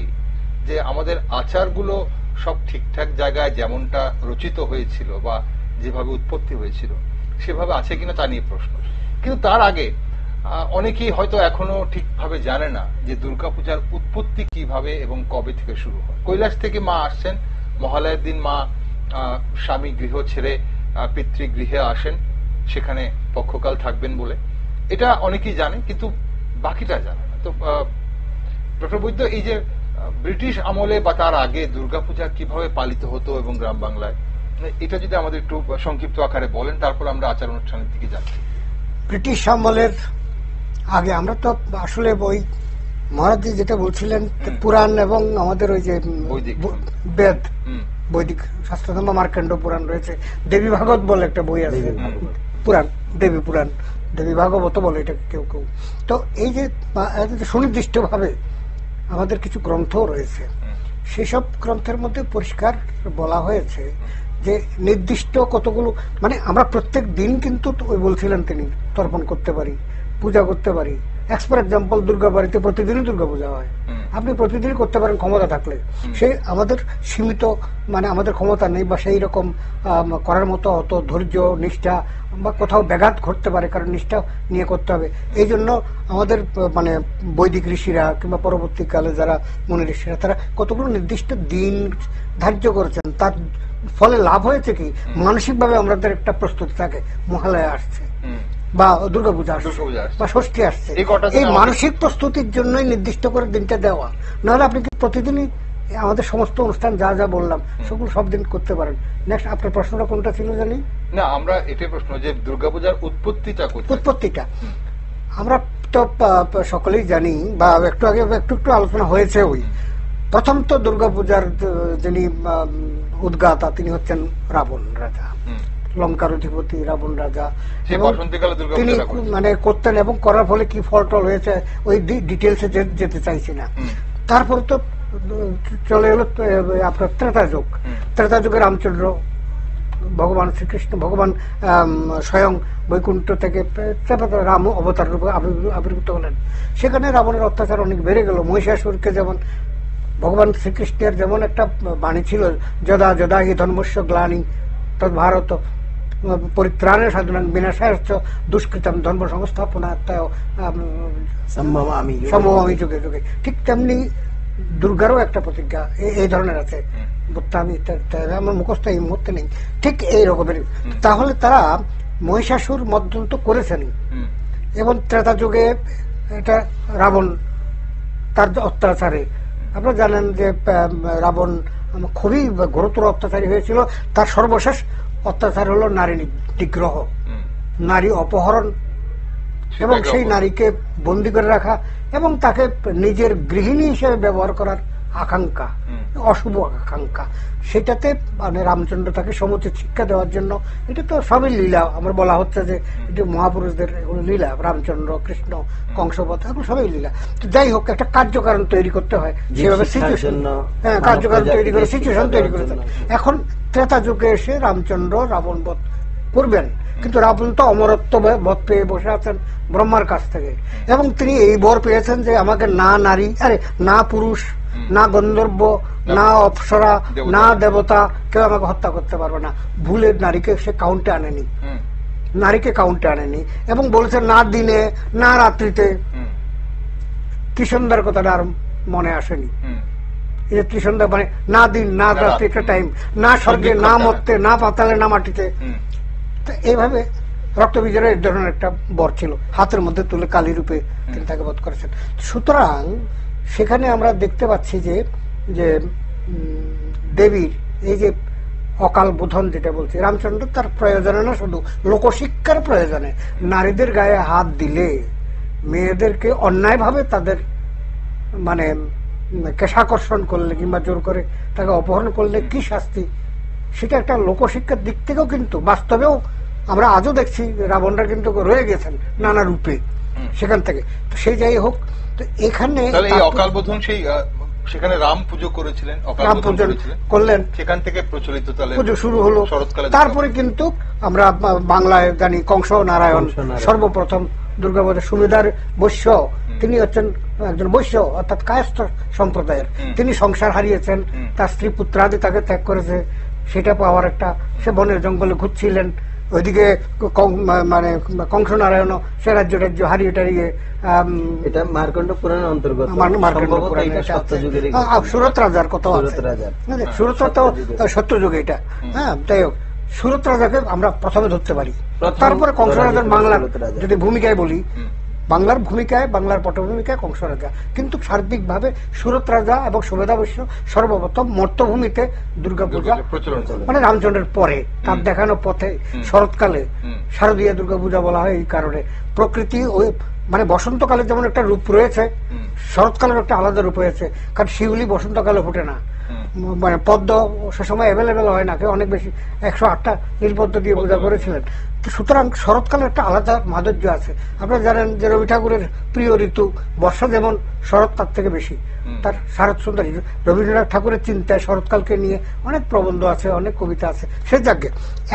যে আমাদের আচারগুলো সব ঠিকঠাক জায়গায় যেমনটা রচিত হয়েছিল বা যেভাবে উৎপত্তি হয়েছিল সেভাবে আছে কিনা তা নিয়ে প্রশ্ন। কিন্তু তার আগে অনেকেই হয়তো এখনো ঠিকভাবে জানে না যে দুর্গাপূজার উৎপত্তি কিভাবে এবং কবে থেকে শুরু হয়। কৈলাস থেকে মা আসছেন, মহালয়ার দিন মা স্বামী গৃহ ছেড়ে পিতৃগৃহে আসেন, সেখানে পক্ষকাল থাকবেন বলে। এটা অনেকেই জানে, কিন্তু বাকিটা জানে না। তো ডক্টর বৈদ্য, এই যে ব্রিটিশ আমলে বা তার আগে দুর্গাপূজা কিভাবে পালিত হতো এবং গ্রাম বাংলায়, এটা যদি আমাদের একটু সংক্ষিপ্ত আকারে বলেন, তারপর আমরা আচার অনুষ্ঠানের দিকে যাচ্ছি। ব্রিটিশ আমলের আগে আমরা তো আসলে ওই মহারাজজি যেটা বলছিলেন পুরাণ এবং আমাদের ওই যে বেদ, বৈদিক শাস্ত্রধর্ম মার্কেন্ড পুরাণ রয়েছে, দেবী ভাগবত বলে একটা বই আছে, পুরাণ, দেবী পুরাণ, দেবী ভাগবত বলে এটা কেউ কেউ। তো এই যে সুনির্দিষ্ট ভাবে আমাদের কিছু গ্রন্থ রয়েছে, সেসব গ্রন্থের মধ্যে পরিষ্কার বলা হয়েছে যে নির্দিষ্ট কতগুলো, মানে আমরা প্রত্যেক দিন কিন্তু ওই বলছিলেন তিনি তর্পণ করতে পারি, পূজা করতে পারি। ফর এক্সাম্পল, দুর্গা বাড়িতে প্রতিদিনই দুর্গা পূজা হয়, আপনি প্রতিদিনই করতে পারেন ক্ষমতা থাকলে। সেই আমাদের সীমিত, মানে আমাদের ক্ষমতা নেই বা সেই রকম করার মতো অত ধৈর্য, নিষ্ঠা বা কোথাও ব্যাঘাত ঘটতে পারে, কারণ নিষ্ঠা নিয়ে করতে হবে। এই জন্য আমাদের মানে বৈদিক ঋষিরা কিংবা পরবর্তীকালে যারা মুনি ঋষিরা, তারা কতগুলো নির্দিষ্ট দিন ধার্য করেছেন। তার ফলে লাভ হয়েছে কি, মানসিকভাবে আমাদের একটা প্রস্তুতি থাকে, মহালয়া আসছে বা দুর্গাপূজা আসছে বা ষষ্ঠী আসছে, এই মানসিক প্রস্তুতির জন্যই নির্দিষ্ট করে দিনটা দেওয়া। নাহলে আপনি কি প্রতিদিনই আমাদের সমস্ত অনুষ্ঠান যা যা বললাম সেগুলো সব দিন করতে পারেন। নেক্সট আপনার প্রশ্নটা কোনটা ছিল জানি না, আমরা এটাই প্রশ্ন যে দুর্গাপূজার উৎপত্তিটা আমরা তো সকলেই জানি, বা একটু আগে একটু আলোচনা হয়েছে। ওই প্রথম তো দুর্গাপূজার যিনি উদ্গাতা তিনি হচ্ছেন রাবণ রাজা, লঙ্কার অধিপতি রাবণ রাজা। তিনি মানে করতেন এবং করার ফলে কি ফল টল হয়েছে ওই ডিটেলসে যেতে চাইছি না। তারপরে তো চলে এলো আপনার ত্রেতা যুগ। ত্রেতা যুগে রামচন্দ্র, ভগবান শ্রীকৃষ্ণ, ভগবান স্বয়ং বৈকুণ্ঠ থেকে রাম অবতার রূপে আবির্ভূত হলেন। সেখানে রাবণের অত্যাচার অনেক বেড়ে গেল। মহিষাসুরকে যেমন ভগবান শ্রীকৃষ্ণের যেমন একটা বাণী ছিল, যদা যদা হি ধর্মস্য গ্লানি তৎ ভারত পরিত্রাণের সাধনা বিনাশায় দুষ্কৃতম ধর্ম সংস্থাপনাত্মায় সম্ভবামি যুগে যুগে। ঠিক তেমনি দুর্গারও একটা প্রতিজ্ঞা এই ধরনের আছে, আমি আমার মুখস্থ এই মুহূর্তে নেই, ঠিক এই রকমের। তাহলে তারা মহিষাসুর মর্দন তো করেছেন, এবং ত্রেতা যুগে এটা রাবণ তার অত্যাচারে, আপনারা জানেন যে রাবণ খুবই ঘোরতর অত্যাচারী হয়েছিল। তার সর্বশেষ অত্যাচার হলো নারী নিগ্রহ, নারী অপহরণ, এবং সেই নারীকে বন্দী করে রাখা এবং তাকে নিজের গৃহিণী হিসেবে ব্যবহার করার আকাঙ্ক্ষা, অশুভ আকাঙ্ক্ষা। সেটাতে মানে রামচন্দ্র তাকে সমুচিত শিক্ষা দেওয়ার জন্য, এটা তো সবই লীলা, আমার বলা হচ্ছে যে এটা মহাপুরুষদের লীলা, রামচন্দ্র, কৃষ্ণ, কংসবধ, এগুলো সবই লীলা। তো যাই হোক, একটা কার্যকারণ তৈরি করতে হয়, সেভাবে সিচুয়েশন, কার্যকারণ তৈরি করে সিচুয়েশন তৈরি করেছে। এখন ত্রেতা যুগে এসে রামচন্দ্র রাবণ বধ করবেন, কিন্তু রাবণ তো অমরত্ব বধ পেয়ে বসে আছেন ব্রহ্মার কাছ থেকে, এবং তিনি এই বর পেয়েছেন যে আমাকে না নারী, না পুরুষ, না গন্ধর্ব, না অপ্সরা, না দেবতা কেউ আমাকে হত্যা করতে পারবে না। ভুলে নারীকে সে কাউন্টে আনেনি, নারীকে কাউন্টে আনেনি, এবং বলেছে না দিনে না রাত্রিতে। ত্রিসন্ধ্যার কথাটা আর মনে আসেনি। এই ত্রিসন্ধ্যা মানে না দিন না রাত্রি, একটা টাইম, না স্বর্গে না মর্তে, না পাতালে না মাটিতে। এইভাবে রক্তবীজের এই ধরনের একটা বর ছিল, হাতের মধ্যে তুলে কালী রূপে তিনি তাকে বধ করেছেন। সুতরাং সেখানে আমরা দেখতে পাচ্ছি যে দেবীর এই যে অকাল বোধন যেটা বলছে, রামচন্দ্র তার প্রয়োজনে না, শুধু লোকশিক্ষার প্রয়োজনে নারীদের গায়ে হাত দিলে, মেয়েদেরকে অন্যায়ভাবে তাদের মানে কেশাকর্ষণ করলে কিংবা জোর করে তাকে অপহরণ করলে কি শাস্তি, সেটা একটা লোকশিক্ষার দিক থেকেও কিন্তু বাস্তবেও আমরা আজও দেখছি রাবণরা কিন্তু রয়ে গেছেন নানা রূপে সেখান থেকে। তো সেই যাই হোক, তো এখানে অকাল বোধন সেই সেখানে রাম পুজো করেছিলেন, রাম পুজো করলেন, সেখান থেকে প্রচলিত পুজো শুরু হলো। তারপরে কিন্তু আমরা বাংলায় জানি কংস নারায়ণ সর্বপ্রথম দুর্গাপূজা, সুবেদার বৈশ্য, তিনি হচ্ছেন একজন বৈশ্য অর্থাৎ কায়স্থ সম্প্রদায়ের। তিনি সংসার হারিয়েছেন, তার স্ত্রী পুত্রাদি তাকে ত্যাগ করেছে, সেটা পাওয়ার একটা, সে বনের জঙ্গলে ঘুরছিলেন। ওইদিকে মানে কংস নারায়ণ সে রাজ্য হারিয়ে টারিয়ে, এটা মার্কণ্ড পুরাণের অন্তর্গত, সুরত রাজার কথা, সুরত তো সত্য যুগে এটা। হ্যাঁ, যাই হোক, সুরত রাজাকে আমরা প্রথমে ধরতে পারি। তারপরে কংস রাজার বাংলার যদি ভূমিকায় বলি, বাংলার ভূমিকায়, বাংলার পটভূমিকায় কংস রাজা, কিন্তু সার্বিকভাবে সুরত রাজা এবং সুবেদা বৈশ্য সর্বপ্রথম মর্তভূমিতে দুর্গাপূজা মানে রামচন্দ্রের পরে তার দেখানো পথে শরৎকালে শারদীয় দুর্গাপূজা বলা হয় এই কারণে। প্রকৃতি ওই মানে বসন্তকালে যেমন একটা রূপ রয়েছে, শরৎকালের একটা আলাদা রূপ হয়েছে, কারণ শিউলি বসন্তকালে ফোটে না, মানে পদ্ম সে সময় অ্যাভেলেবেল হয় না, কেউ অনেক বেশি 108টা নীলপদ্ম দিয়ে পূজা করেছিলেন। সুতরাং শরৎকালে একটা আলাদা মাধুর্য আছে। আপনারা জানেন যে রবি ঠাকুরের প্রিয় ঋতু বর্ষা, যেমন শরৎ তার থেকে বেশি, তার শারদ সুন্দরী। রবীন্দ্রনাথ ঠাকুরের চিন্তায় শরৎকালকে নিয়ে অনেক প্রবন্ধ আছে, অনেক কবিতা আছে। সে যাকে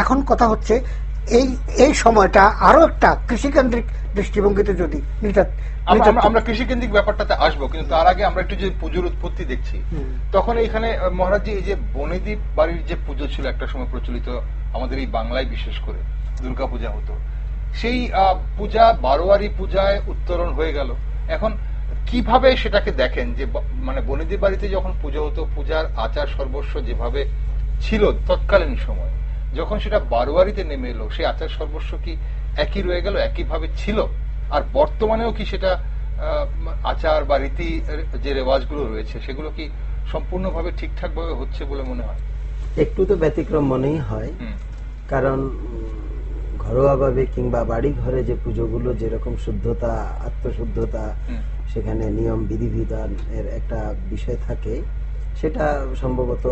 এখন কথা হচ্ছে এই সময়টা আরো একটা কৃষিকেন্দ্রিক দৃষ্টিভঙ্গিতে যদি আমরা কৃষিকেন্দ্রিক ব্যাপারটাতে আসবো, কিন্তু তার আগে আমরা একটু যে পুজোর উৎপত্তি দেখছি, তখন এইখানে মহারাজ এই যে বনেদী বাড়ির যে পুজো ছিল একটা সময় প্রচলিত আমাদের এই বাংলায়, বিশেষ করে দুর্গা পূজা হতো, সেই পূজা বারোয়ারি পূজায় উত্তরণ হয়ে গেল। এখন কিভাবে সেটাকে দেখেন যে মানে বনেদী বাড়িতে যখন পুজো হতো, পূজার আচার সর্বস্ব যেভাবে ছিল তৎকালীন সময়, যখন সেটা বারোয়ারিতে নেমে এলো, সেই আচার সর্বস্ব কি একই রয়ে গেল, একইভাবে ছিল? আর বর্তমানেও কি সেটা আচার বা রীতি যে রেওয়াজগুলো রয়েছে সেগুলো কি সম্পূর্ণভাবে ঠিকঠাক ভাবে হচ্ছে বলে মনে হয়? একটু তো ব্যতিক্রম মনেই হয়, কারণ ঘরোয়া ভাবে কিংবা বাড়ি ঘরে যে পুজোগুলো যেরকম শুদ্ধতা, আত্মশুদ্ধতা, সেখানে নিয়ম বিধিবিধান এর একটা বিষয় থাকে, সেটা সম্ভবত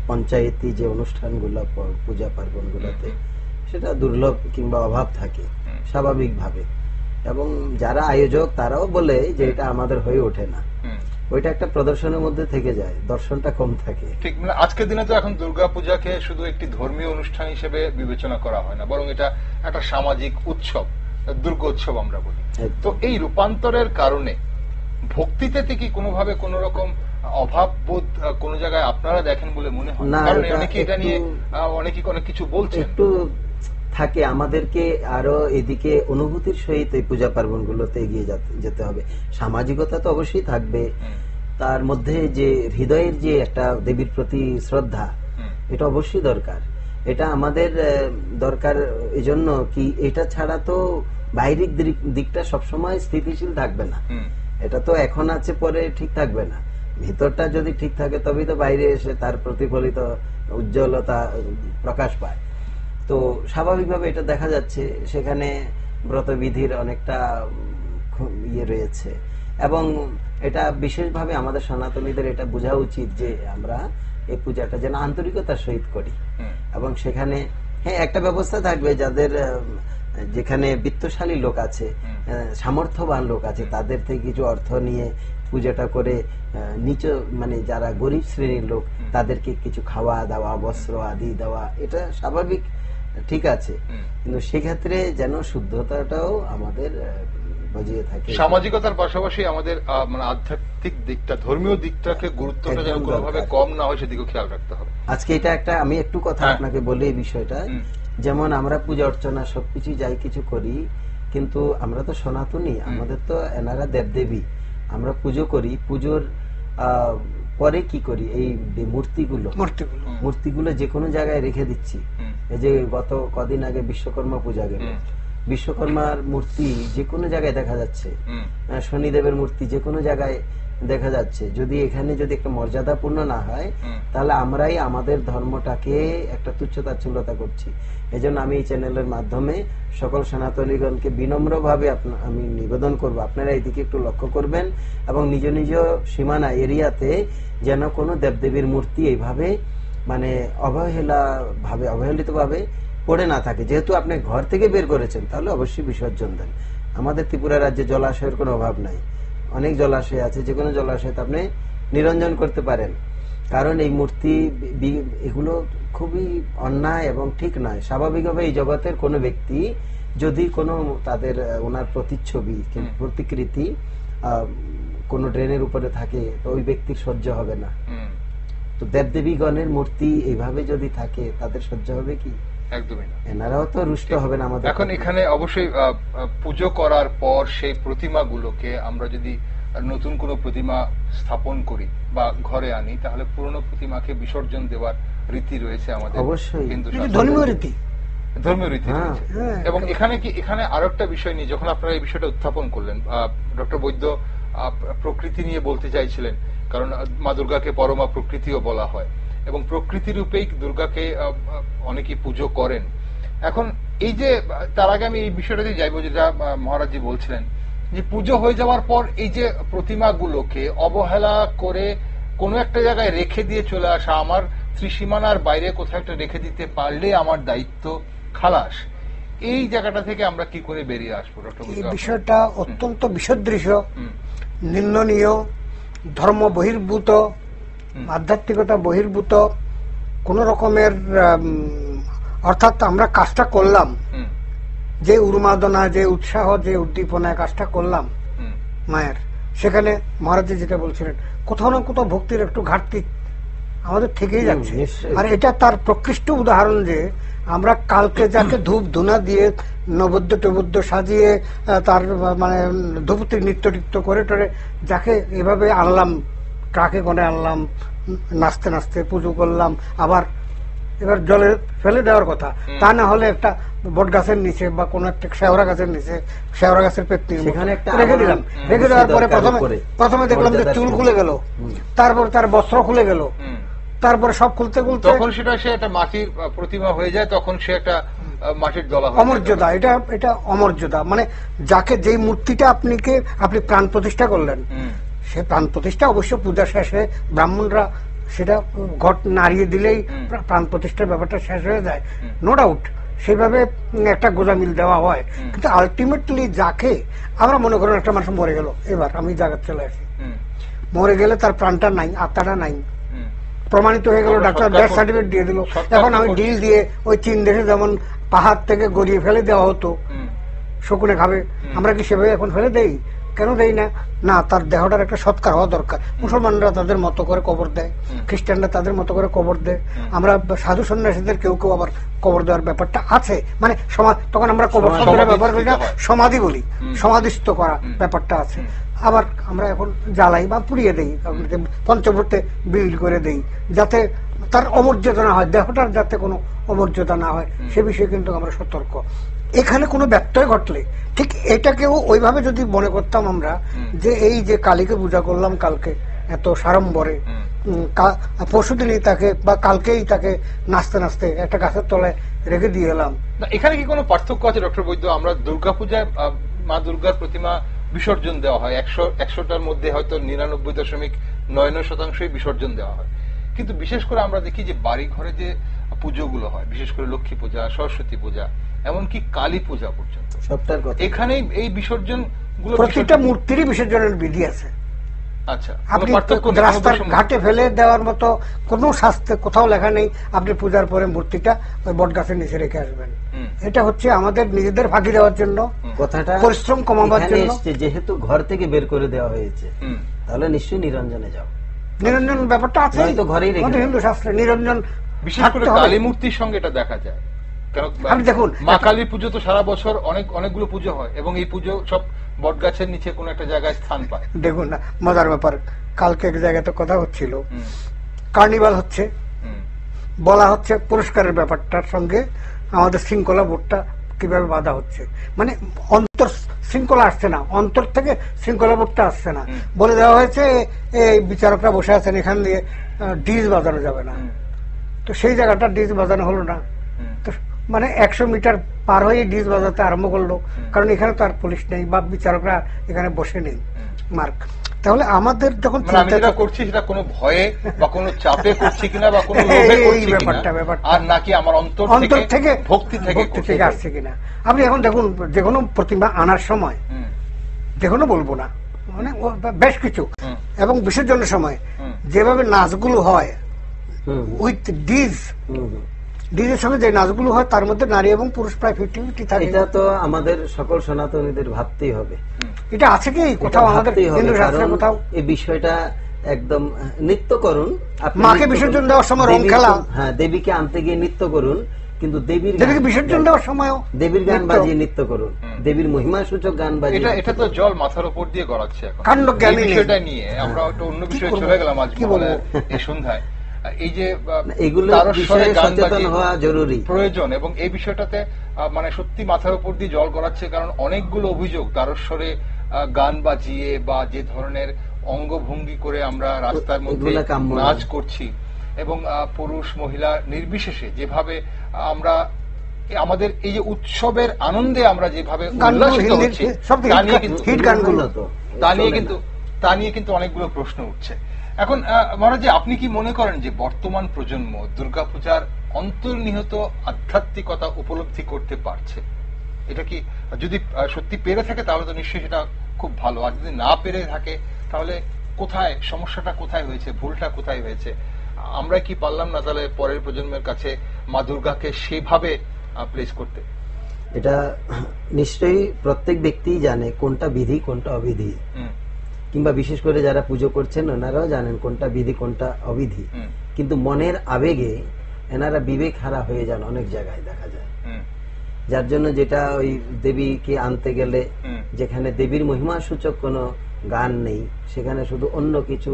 পঞ্চায়েতি যে অনুষ্ঠানগুলো পূজা পার্বণ গুলোতে সেটা দুর্লভ কিংবা অভাব থাকে স্বাভাবিকভাবে, এবং যারা আয়োজক তারাও বলে যে এটা আমাদের হয়ে ওঠে না, ওইটা একটা প্রদর্শনের মধ্যে থেকে যায়, দর্শনটা কম থাকে। ঠিক, মানে আজকের দিনে তো এখন দুর্গা পূজাকে শুধু একটি ধর্মীয় অনুষ্ঠান হিসেবে বিবেচনা করা হয় না, বরং এটা একটা সামাজিক উৎসব, দুর্গোৎসব আমরা বলি। তো এই রূপান্তরের কারণে ভক্তিতে কি কোনোভাবে কোন রকম অভাব বোধ কোন জায়গায় আপনারা দেখেন বলে মনে হয়? কারণ অনেকে এটা নিয়ে অনেক কিছু বলছে, একটু থাকে। আমাদেরকে আরো এদিকে অনুভূতির সহিত এই পূজা পার্বণ গুলোতে এগিয়ে যেতে হবে। সামাজিকতা তো অবশ্যই থাকবে, তার মধ্যে যে হৃদয়ের যে একটা দেবীর প্রতি শ্রদ্ধা, এটা অবশ্যই দরকার। এটা আমাদের দরকার এজন্য কি, এটা ছাড়া তো বাইরের দিকটা সবসময় স্থিতিশীল থাকবে না। এটা তো এখন আছে, পরে ঠিক থাকবে না। ভিতরটা যদি ঠিক থাকে তবেই তো বাইরে এসে তার প্রতিফলিত উজ্জ্বলতা প্রকাশ পায়। তো স্বাভাবিকভাবে এটা দেখা যাচ্ছে সেখানে ব্রতবিধির অনেকটা ইয়ে রয়েছে, এবং এটা বিশেষভাবে আমাদের সনাতনীদের এটা বোঝা উচিত যে আমরা এই পূজাটা যেন আন্তরিকতার সহিত করি, এবং সেখানে হ্যাঁ একটা ব্যবস্থা থাকবে, যাদের যেখানে বিত্তশালী লোক আছে, সামর্থ্যবান লোক আছে, তাদের থেকে কিছু অর্থ নিয়ে পূজাটা করে নিচ মানে যারা গরিব শ্রেণীর লোক তাদেরকে কিছু খাওয়া দাওয়া, বস্ত্র আদি দেওয়া, এটা স্বাভাবিক, ঠিক আছে। কিন্তু সেক্ষেত্রে যেন শুদ্ধতাটাও আমাদের বজিয়ে থাকে। সামাজিকতার পাশাপাশি আমাদের মানে আধ্যাত্মিক দিকটা, ধর্মীয় দিকটাকে গুরুত্বটা যেন কোনোভাবে কম না হয় সেদিকেও খেয়াল রাখতে হবে। আজকে এটা একটা আমি একটু কথা আপনাকে বলি এই বিষয়টা। যেমন আমরা পূজা অর্চনা সবকিছু যাই কিছু করি, কিন্তু আমরা তো সনাতনী, আমাদের তো এনারা দেবদেবী, আমরা পুজো করি, পুজোর পরে কি করি, এই মূর্তিগুলো যে কোনো জায়গায় রেখে দিচ্ছি। এই যে গত কদিন আগে বিশ্বকর্মা পূজা গেল, বিশ্বকর্মার মূর্তি যে কোনো জায়গায় দেখা যাচ্ছে, শনিদেবের মূর্তি যে কোনো জায়গায় দেখা যাচ্ছে। যদি এখানে যদি একটা মর্যাদাপূর্ণ না হয়, তাহলে আমরাই আমাদের ধর্মটাকে একটা তুচ্ছতাচ্ছল্যতা করছি। এজন্য আমি এই চ্যানেলের মাধ্যমে সকল সনাতনীগণকে বিনম্রভাবে আমি নিবেদন করব, আপনারা এদিকে একটু লক্ষ্য করবেন, এবং নিজ নিজ সীমানা এরিয়াতে যেন কোনো দেবদেবীর মূর্তি এইভাবে মানে অবহেলিত ভাবে পড়ে না থাকে। যেহেতু আপনি ঘর থেকে বের করেছেন, তাহলে অবশ্যই বিসর্জন দেন। আমাদের ত্রিপুরা রাজ্যে জলাশয়ের কোনো অভাব নাই, অনেক জলাশয় আছে, যে কোনো জলাশয়তে আপনি নিরঞ্জন করতে পারেন। কারণ এই মূর্তি এগুলো খুবই অন্যায় এবং ঠিক নয়। স্বাভাবিকভাবে এই জগতের কোনো ব্যক্তি যদি কোনো তাদের ওনার প্রতিচ্ছবি প্রতিকৃতি কোনো ড্রেনের উপরে থাকে, তো ওই ব্যক্তির সহ্য হবে না। তো দেবদেবীগণের মূর্তি এইভাবে যদি থাকে, তাদের সহ্য হবে কি? একদমই না, এনারাও তো রুষ্ট হবেন আমাদের। এখন এখানে অবশ্যই পুজো করার পর সেই প্রতিমাগুলোকে আমরা যদি নতুন কোনো প্রতিমা স্থাপন করি বা ঘরে আনি, তাহলে পুরনো প্রতিমাকে বিসর্জন দেওয়ার রীতি রয়েছে আমাদের, অবশ্যই ধর্মীয় রীতি রয়েছে। এবং এখানে আরো একটা বিষয় নিয়ে যখন আপনারা এই বিষয়টা উত্থাপন করলেন, ডক্টর বৈদ্য প্রকৃতি নিয়ে বলতে চাইছিলেন, কারণ মা দুর্গাকে পরমা প্রকৃতিও বলা হয়, এবং প্রকৃতি রূপেই দুর্গাকে অনেকেই পুজো করেন। এখন এই যে তার আগে আমি এই বিষয়টাতে যাইবো, যেটা মহারাজজি বলছিলেন যে পুজো হয়ে যাওয়ার পর এই যে প্রতিমাগুলোকে অবহেলা করে কোনো একটা জায়গায় রেখে দিয়ে চলে আসা, আমার ত্রিসীমানার বাইরে কোথাও একটা রেখে দিতে পারলে আমার দায়িত্ব খালাস, এই জায়গাটা থেকে আমরা কি করে বেরিয়ে আসবো? এই বিষয়টা অত্যন্ত বিসদৃশ, নিন্দনীয়, ধর্ম বহির্ভূত, আধ্যাত্মিকতা বহির্ভূত কোন রকমের, অর্থাৎ আমরা কাজটা করলাম, যে উন্মাদনা, যে উৎসাহ, যে উদ্দীপনায় কাজটা করলাম মায়ের, সেখানে মহারাজ যেটা বলছিলেন কোথাও না কোথাও ভক্তির একটু ঘাটতি আমাদের থেকেই যাচ্ছে। আর এটা তার প্রকৃষ্ট উদাহরণ যে আমরা কালকে যাকে ধূপ ধুনা দিয়ে নবদ্য টবদ্য সাজিয়ে তার মানে ধূপতি নৃত্য টিত্য করে টরে যাকে এভাবে আনলাম, ট্রাকে করে আনলাম, নাচতে নাচতে পুজো করলাম, আবার এবার জলে ফেলে দেওয়ার কথা, তা না হলে একটা বট গাছের নিচে বা কোন একটা শেওড়া গাছের নিচে, শেওড়া গাছের পেটনি রেখে দিলাম। রেখে দেওয়ার পরে প্রথমে দেখলাম যে চুল খুলে গেল, তারপর তার বস্ত্র খুলে গেল, তারপরে সব খুলতে খুলতে তখন সেটা সে একটা মাটির প্রতিমা হয়ে যায়, তখন সে একটা মাটির দলা, অমর্যাদা। এটা অমর্যাদা, মানে যাকে যেই মূর্তিটা আপনি প্রাণ প্রতিষ্ঠা করলেন, সে প্রাণ প্রতিষ্ঠা অবশ্য পূজা শেষে ব্রাহ্মণরা সেটা ঘট নাড়িয়ে দিলেই প্রাণ প্রতিষ্ঠার ব্যাপারটা শেষ হয়ে যায়, নো ডাউট, সেভাবে একটা গোজামিল দেওয়া হয়। কিন্তু আলটিমেটলি যাকে আমরা মনে করেন একটা মানুষ মরে গেল, এবার আমি জায়গা চলে আসি, মরে গেলে তার প্রাণটা নাই, আত্মাটা নাই, প্রমাণিত হয়ে গেল, ডাক্তার ডেথ সার্টিফিকেট দিয়ে দিল। এখন আমি ডিল দিয়ে ওই চীন দেশে যেমন পাহাড় থেকে গড়িয়ে ফেলে দেওয়া হতো, শকুনে খাবে, আমরা কি সেভাবে এখন ফেলে দেই? কেন দেই না? না, তার দেহটার একটা সৎকার হওয়া দরকার। মুসলমানরা তাদের মতো করে কবর দেয়, খ্রিস্টানরা তাদের মতো করে কবর দেয়, আমরা সাধু সন্ন্যাসীদের কেউ কেউ আবার কবর দেওয়ার ব্যাপারটা আছে, মানে তখন আমরা কবর শব্দটা ব্যবহার করি না, সমাধি বলি, সমাধিস্থ করা ব্যাপারটা আছে। আবার আমরা এখন জ্বালাই বা পুড়িয়ে দেই, পঞ্চভূতে বিল করে দেই, যাতে তার অমর্যাদা না হয়, দেহটার যাতে কোনো অমর্যাদা না হয়, সে বিষয়ে কিন্তু আমরা সতর্ক। এখানে কোনো ব্যত্যয় ঘটলে ঠিক এটাকেও ওইভাবে যদি মনে করতাম আমরা, যে এই যে কালীকে পূজা করলাম কালকে এত সাড়ম্বরে, পরশুদিনই তাকে বা কালকেই তাকে নাচতে নাচতে একটা গাছের তলায় রেখে দিয়ে এলাম, এখানে কি কোনো পার্থক্য আছে ডক্টর বৈদ্য? আমরা দুর্গাপূজায় মা দুর্গার প্রতিমা বিসর্জন দেওয়া হয়, 100টার মধ্যে হয়তো 99.99% বিসর্জন দেওয়া হয়, কিন্তু বিশেষ করে আমরা দেখি যে বাড়ি ঘরে যে পুজোগুলো হয়, বিশেষ করে লক্ষ্মী পূজা, সরস্বতী পূজা, এমনকি কালী পূজা পর্যন্ত, সবটার কথা এখানে এই বিসর্জন গুলো, প্রতিটা মূর্তিরই বিসর্জনের বিধি আছে। আচ্ছা, আপনি রাস্তার ঘাটে ফেলে দেওয়ার মতো কোনো শাস্ত্রে কোথাও লেখা নেই আপনি পূজার পরে মূর্তিটা ওই বট গাছের নিচে রেখে আসবেন। এটা হচ্ছে আমাদের নিজেদের ফাঁকি দেওয়ার জন্য, কথাটা পরিশ্রম কমাবার জন্য। যেহেতু ঘর থেকে বের করে দেওয়া হয়েছে, তাহলে নিশ্চয়ই নিরঞ্জনে যাও। নিরঞ্জন ব্যাপারটা আছে হিন্দু শাস্ত্রে, নিরঞ্জন বিশেষ করে কালী মূর্তির সঙ্গে এটা দেখা যায়। আপনি দেখুন, মা কালীর পুজো তো সারা বছর অনেকগুলো পুজো হয়, এবং এই পুজো সব বট গাছের নিচে কোন একটা জায়গায় স্থান পায়। দেখুন না, মজার ব্যাপার, কালকে এক জায়গাতে কথা হচ্ছিল, কার্নিভাল হচ্ছে, বলা হচ্ছে পুরস্কারের ব্যাপারটার সঙ্গে আমাদের শৃঙ্খলা বোর্ডটা কিভাবে বাধা হচ্ছে, মানে অন্তর শৃঙ্খলা আসছে না, অন্তর থেকে শৃঙ্খলা বোর্ডটা আসছে না। বলে দেওয়া হয়েছে এই বিচারকরা বসে আছেন, এখান দিয়ে ডিজ বাজানো যাবে না, তো সেই জায়গাটা ডিজ বাজানো হলো না, তো মানে 100 মিটার পার হয়ে ডিজ বাজাতে আরম্ভ করলো, কারণ এখানে তো আর পুলিশ নেই বা বিচারকরা এখানে বসে নেই। মার্ক, তাহলে আমাদের যখন চিন্তা করছি সেটা কোনো ভয়ে বা কোনো চাপে করছি কিনা বা কোনো লোভে করছি কিনা, আর নাকি আমার অন্তর থেকে ভক্তি থেকে আসছে কিনা। আপনি এখন দেখুন, যে কোনো প্রতিমা আনার সময়, যে কোনো বলবো না, মানে বেশ কিছু, এবং বিসর্জনের সময় যেভাবে নাচগুলো হয় উইথ ডিজ, ডিজের সঙ্গে যে নাচগুলো হয় তার মধ্যে নারী এবং পুরুষ প্রায় 50-50 থাকে। এটা তো আমাদের সকল সনাতনীদের ভাবতেই হবে, এটা আছে কি কোথাও আমাদের হিন্দু শাস্ত্রে কোথাও এই বিষয়টা একদম নৃত্য করুন। মাকে বিসর্জন দেওয়ার সময় রং খেলা, হ্যাঁ, দেবীকে আনতে গিয়ে নৃত্য করুন, কিন্তু দেবীকে বিসর্জন দেওয়ার সময় দেবীর গান বাজিয়ে নৃত্য করুন, দেবীর মহিমা সূচক গান বাজিয়ে। এটা তো জল মাথার উপর দিয়ে গড়াচ্ছে। এখন কাণ্ড জ্ঞানী বিষয়টা নিয়ে আমরা একটা অন্য বিষয়ে চলে গেলাম আজ এই সন্ধ্যায়। এই যে এগুলো বিষয়ে সচেতন হওয়া জরুরি, প্রয়োজন, এবং এই বিষয়টাতে মানে সত্যি মাথার উপর দিয়ে জল গড়াচ্ছে, কারণ অনেকগুলো অভিযোগ তারস্বরে গান বাজিয়ে বা যে ধরনের অঙ্গভঙ্গি করে আমরা রাস্তার মধ্যে নাচ করছি, এবং পুরুষ মহিলা নির্বিশেষে যেভাবে আমরা আমাদের এই যে উৎসবের আনন্দে আমরা যেভাবে উল্লাসিত হচ্ছি তা নিয়ে কিন্তু অনেকগুলো প্রশ্ন উঠছে। এখন মহারাজ, আপনি কি মনে করেন যে বর্তমান প্রজন্ম দুর্গাপূজার অন্তর্নিহিত আধ্যাত্মিকতা উপলব্ধি করতে পারছে? এটা কি যদি সত্যি পেরে থাকে তাহলে তো নিশ্চয়ই সেটা খুব ভালো, আর যদি না পেরে থাকে তাহলে কোথায় সমস্যাটা, কোথায় হয়েছে, ভুলটা কোথায় হয়েছে? আমরা কি পারলাম না তাহলে পরের প্রজন্মের কাছে মা দুর্গাকে সেভাবে প্লেস করতে? এটা নিশ্চয়ই প্রত্যেক ব্যক্তি জানে কোনটা বিধি কোনটা অবিধি, কিংবা বিশেষ করে যারা পুজো করছেন ওনারাও জানেন কোনটা বিধি কোনটা অবিধি, কিন্তু মনের আবেগে এনারা বিবেক হারা হয়ে যান অনেক জায়গায় দেখা যায়। যার জন্য যেটা ওই দেবীকে আনতে গেলে যেখানে দেবীর মহিমা সূচক কোনো গান নেই, সেখানে শুধু অন্য কিছু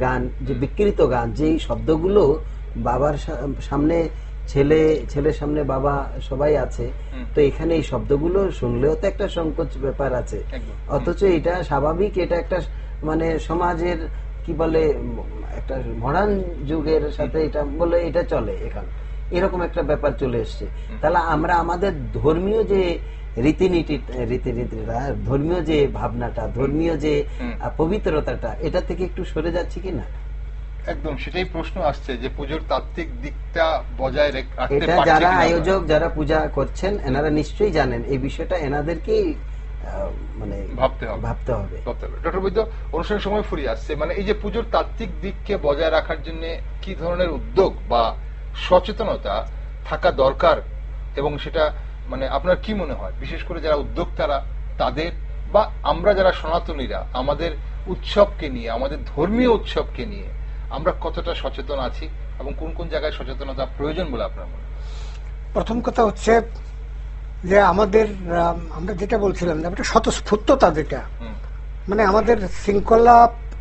গান, যে বিকৃত গান, যেই শব্দগুলো বাবার সামনে ছেলের সামনে বাবা সবাই আছে, তো এখানে এই শব্দগুলো শুনলেও তো একটা সংকোচ ব্যাপার আছে, অথচ এটা স্বাভাবিক, এটা একটা মানে সমাজের কি বলে একটা মডার্ন যুগের সাথে এটা বলে এটা চলে, এখানে এরকম একটা ব্যাপার চলে এসছে। তাহলে আমরা আমাদের ধর্মীয় যে রীতিনীতিটা, ধর্মীয় যে ভাবনাটা, ধর্মীয় যে পবিত্রতাটা, এটা থেকে একটু সরে যাচ্ছি কিনা? একদম সেটাই প্রশ্ন আসছে যে পুজোর তাত্ত্বিক দিকটা বজায় রাখতে এটা যারা আয়োজক, যারা পূজা করছেন, এনারা নিশ্চয়ই জানেন এই বিষয়টা, এনাদেরকেই মানে ভাবতে হবে। ডক্টর বৈদ্য, অনুষ্ঠানের সময় ফুরিয়ে আসছে, মানে এই যে পুজোর তাত্ত্বিক দিককে বজায় রাখার জন্য কি ধরনের উদ্যোগ বা সচেতনতা থাকা দরকার, এবং সেটা মানে আপনার কি মনে হয় বিশেষ করে যারা উদ্যোক্তারা তাদের, বা আমরা যারা সনাতনীরা আমাদের উৎসবকে নিয়ে, আমাদের ধর্মীয় উৎসবকে নিয়ে আমরা কতটা সচেতন আছি এবং কোন কোন জায়গায় সচেতনতা প্রয়োজন বলে আপনার মনে হয়? প্রথম কথা হচ্ছে যে আমাদের আমরা যেটা বলছিলাম যে স্বতঃস্ফূর্ততা, যেটা মানে আমাদের শৃঙ্খলা,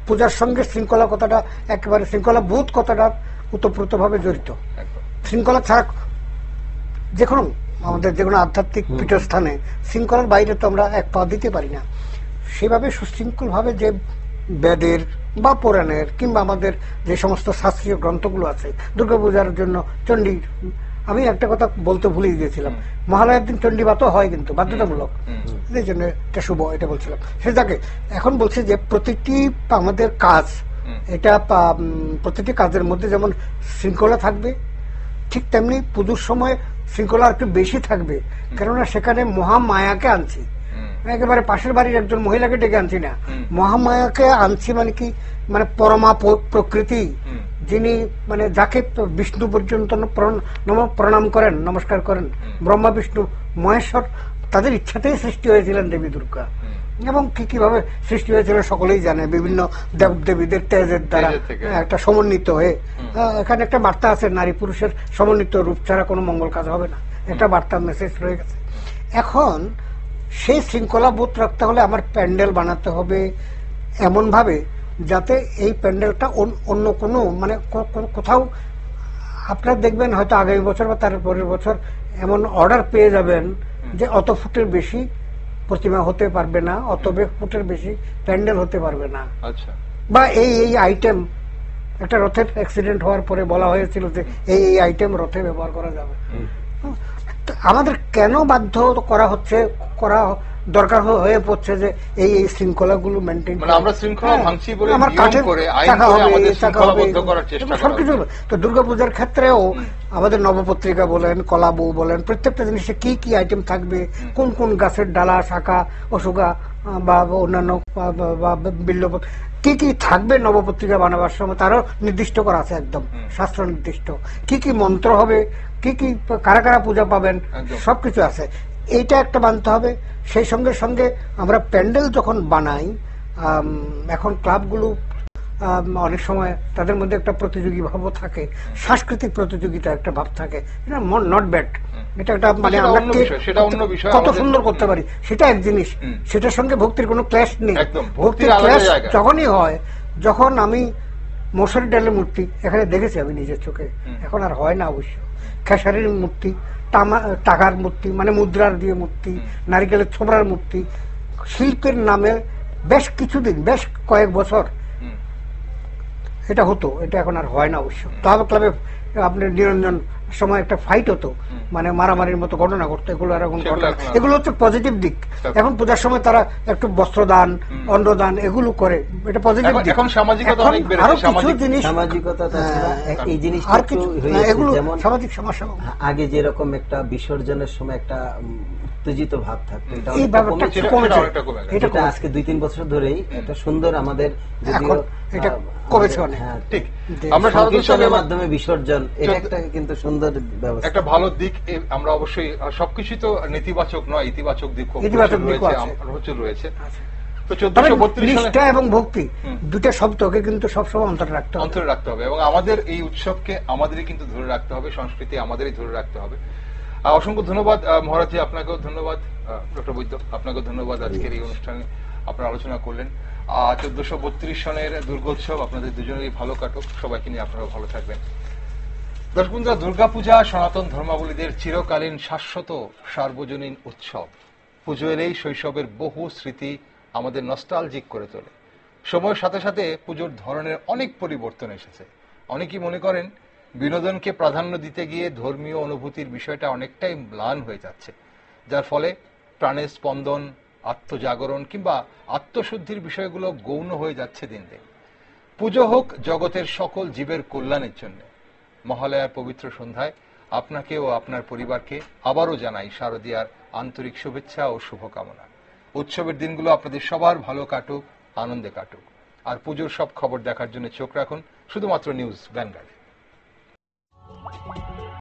পূজার সঙ্গে শৃঙ্খলা কথাটা একেবারে, শৃঙ্খলা বোধ কথাটা ওতপ্রোতভাবে জড়িত। শৃঙ্খলা ছাড়া যে কোনো আমাদের যে কোনো আধ্যাত্মিক পীঠস্থানে শৃঙ্খলার বাইরে তো আমরা এক পা দিতে পারি না। সেভাবে সুশৃঙ্খল ভাবে যে বেদের বা পুরাণের কিংবা আমাদের যে সমস্ত শাস্ত্রীয় গ্রন্থগুলো আছে, দুর্গাপূজার জন্য চণ্ডী, আমি একটা কথা বলতে ভুলে গিয়েছিলাম, মহালয়ার দিন চণ্ডী বাতও হয় কিন্তু বাধ্যতামূলক, এই জন্য এটা শুভ, এটা বলছিলাম। সে যাকে এখন বলছি যে প্রতিটি আমাদের কাজ, এটা প্রতিটি কাজের মধ্যে যেমন শৃঙ্খলা থাকবে, ঠিক তেমনি পুজোর সময় শৃঙ্খলা একটু বেশি থাকবে, কেননা সেখানে মহামায়াকে আনছি, একেবারে পাশের বাড়ির একজন মহিলাকে ডেকে আনছি না, মহামায়াকে আনছি। মানে কি, মানে পরমা প্রকৃতি, যিনি মানে যাকে বিষ্ণু পর্যন্ত প্রণাম করেন, নমস্কার করেন, ব্রহ্মা বিষ্ণু মহেশ্বর তাদের ইচ্ছাতেই সৃষ্টি হয়েছিলেন দেবী দুর্গা, এবং কিভাবে সৃষ্টি হয়েছিল সকলেই জানে, বিভিন্ন দেব দেবীদের তেজের দ্বারা একটা সমন্বিত হয়ে। এখানে একটা বার্তা আছে, নারী পুরুষের সমন্বিত রূপ ছাড়া কোনো মঙ্গল কাজ হবে না, একটা বার্তা মেসেজ রয়ে গেছে। এখন সেই শৃঙ্খলা বোধ রাখতে হলে আমার প্যান্ডেল বানাতে হবে এমন ভাবে যাতে এই প্যান্ডেলটা অন্য কোনো মানে কোথাও আপনারা দেখবেন হয়তো আগামী বছর বা তার পরের বছর এমন অর্ডার পেয়ে যাবেন যে অত ফুটের বেশি প্রতিমা হতে পারবে না, অত ফুটের বেশি প্যান্ডেল হতে পারবে না, বা এই আইটেম, একটা রথের অ্যাক্সিডেন্ট হওয়ার পরে বলা হয়েছিল যে এই আইটেম রথে ব্যবহার করা যাবে। আমাদের কেন বাধ্য করা হচ্ছে, করা দরকার হয়ে পড়ছে যে এই শৃঙ্খলাগুলো মেনটেন, সবকিছু। তো দুর্গাপূজার ক্ষেত্রেও আমাদের নবপত্রিকা বলেন, কলা বউ বলেন, প্রত্যেকটা জিনিসে কি কি আইটেম থাকবে, কোন কোন গাছের ডালা, শাখা, অশোকা বা অন্যান্য বিল্লপত্র কি কি থাকবে নবপত্রিকা বানাবার সময়, তারও নির্দিষ্ট করা আছে, একদম শাস্ত্র নির্দিষ্ট, কি কি মন্ত্র হবে, কি কি কারা কারা পূজা পাবেন, সবকিছু আছে। এইটা একটা মানতে হবে। সেই সঙ্গে সঙ্গে আমরা প্যান্ডেল যখন বানাই, এখন ক্লাবগুলো অনেক সময় তাদের মধ্যে একটা প্রতিযোগী ভাবও থাকে, সাংস্কৃতিক প্রতিযোগিতা একটা ভাব থাকে, নট ব্যাড, এটা একটা মানে আমরা কত সুন্দর করতে পারি সেটা এক জিনিস, সেটার সঙ্গে ভক্তির কোনো ক্ল্যাশ নেই। ভক্তির ক্ল্যাশ যখনই হয়, যখন আমি মশারি ডালের মূর্তি এখানে দেখেছি আমি নিজের চোখে, এখন আর হয় না অবশ্য, খেসারির মূর্তি, টাকার মূর্তি মানে মুদ্রার দিয়ে মূর্তি, নারিকেলের ছোবড়ার মূর্তি, শিল্পের নামে বেশ কিছুদিন, বেশ কয়েক বছর এটা হতো, এটা এখন আর হয় না অবশ্য। তাহলে ক্লাবে আপনার নিরঞ্জন সময় একটা ফাইট হতো, মানে মারামারির মতো ঘটনা ঘটতো, এগুলো আর এখন ঘটনা। এগুলো হচ্ছে পজিটিভ দিক। এখন পূজার সময় তারা একটু বস্ত্রদান, অন্নদান এগুলো করে, এটা পজিটিভ দিক। এখন সামাজিকতা অনেক বেড়েছে, আরো কিছু জিনিস, সামাজিকতা এই জিনিসটা আর কিছু এগুলো সামাজিক সমস্যা। আগে যেরকম একটা বিসর্জনের সময় একটা উত্তেজিত ভাব থাকতো, এই ব্যাপারটা কমেছে, এটা আজকে 2-3 বছর ধরেই একটা সুন্দর আমাদের এখন এটা কমেছে অনেক। ঠিক, আমরা সাধুসঙ্গের মাধ্যমে বিসর্জন, এটা একটা কিন্তু সুন্দর ব্যবস্থা, একটা ভালো দিক। আমরা অবশ্যই সবকিছু তো নেতিবাচক নয়, ইতিবাচক দিক প্রচুর রয়েছে। তো 1432 নিষ্ঠা এবং ভক্তি দুটো শব্দকে কিন্তু সবসময় অন্তরে রাখতে হবে, এবং আমাদের এই উৎসবকে আমাদেরই কিন্তু ধরে রাখতে হবে, সংস্কৃতি আমাদেরই ধরে রাখতে হবে। অসংখ্য ধন্যবাদ মহারাজ, আপনাকেও ধন্যবাদ। ডক্টর বৈদ্য, আপনাকেও ধন্যবাদ। আজকের এই অনুষ্ঠানে আপনারা আলোচনা করলেন 1432 সনের দুর্গোৎসব আপনাদের দুজনেরই ভালো কাটুক, সবাইকে নিয়ে আপনারা ভালো থাকবেন। দর্শক বন্ধুরা, দুর্গাপূজা সনাতন ধর্মাবলীদের চিরকালীন শাশ্বত সার্বজনীন উৎসব। পুজো এলেই শৈশবের বহু স্মৃতি আমাদের নস্টালজিক করে তোলে। সময়ের সাথে সাথে পুজোর ধরনের অনেক পরিবর্তন এসেছে। অনেকেই মনে করেন বিনোদনকে প্রাধান্য দিতে গিয়ে ধর্মীয় অনুভূতির বিষয়টা অনেকটাই ম্লান হয়ে যাচ্ছে, যার ফলে প্রাণের স্পন্দন, আত্মজাগরণ কিংবা আত্মশুদ্ধির বিষয়গুলো গৌণ হয়ে যাচ্ছে দিন দিন। পুজো হোক জগতের সকল জীবের কল্যাণের জন্য। মহালয়ার পবিত্র সন্ধ্যায় আপনাকে ও আপনার পরিবারকে আবারও জানাই শারদীয়ার আন্তরিক শুভেচ্ছা ও শুভকামনা। উৎসবের দিনগুলো আপনাদের সবার ভালো কাটুক, আনন্দে কাটুক। আর পুজোর সব খবর দেখার জন্য চোখ রাখুন শুধুমাত্র নিউজ ভ্যানগার্ডে।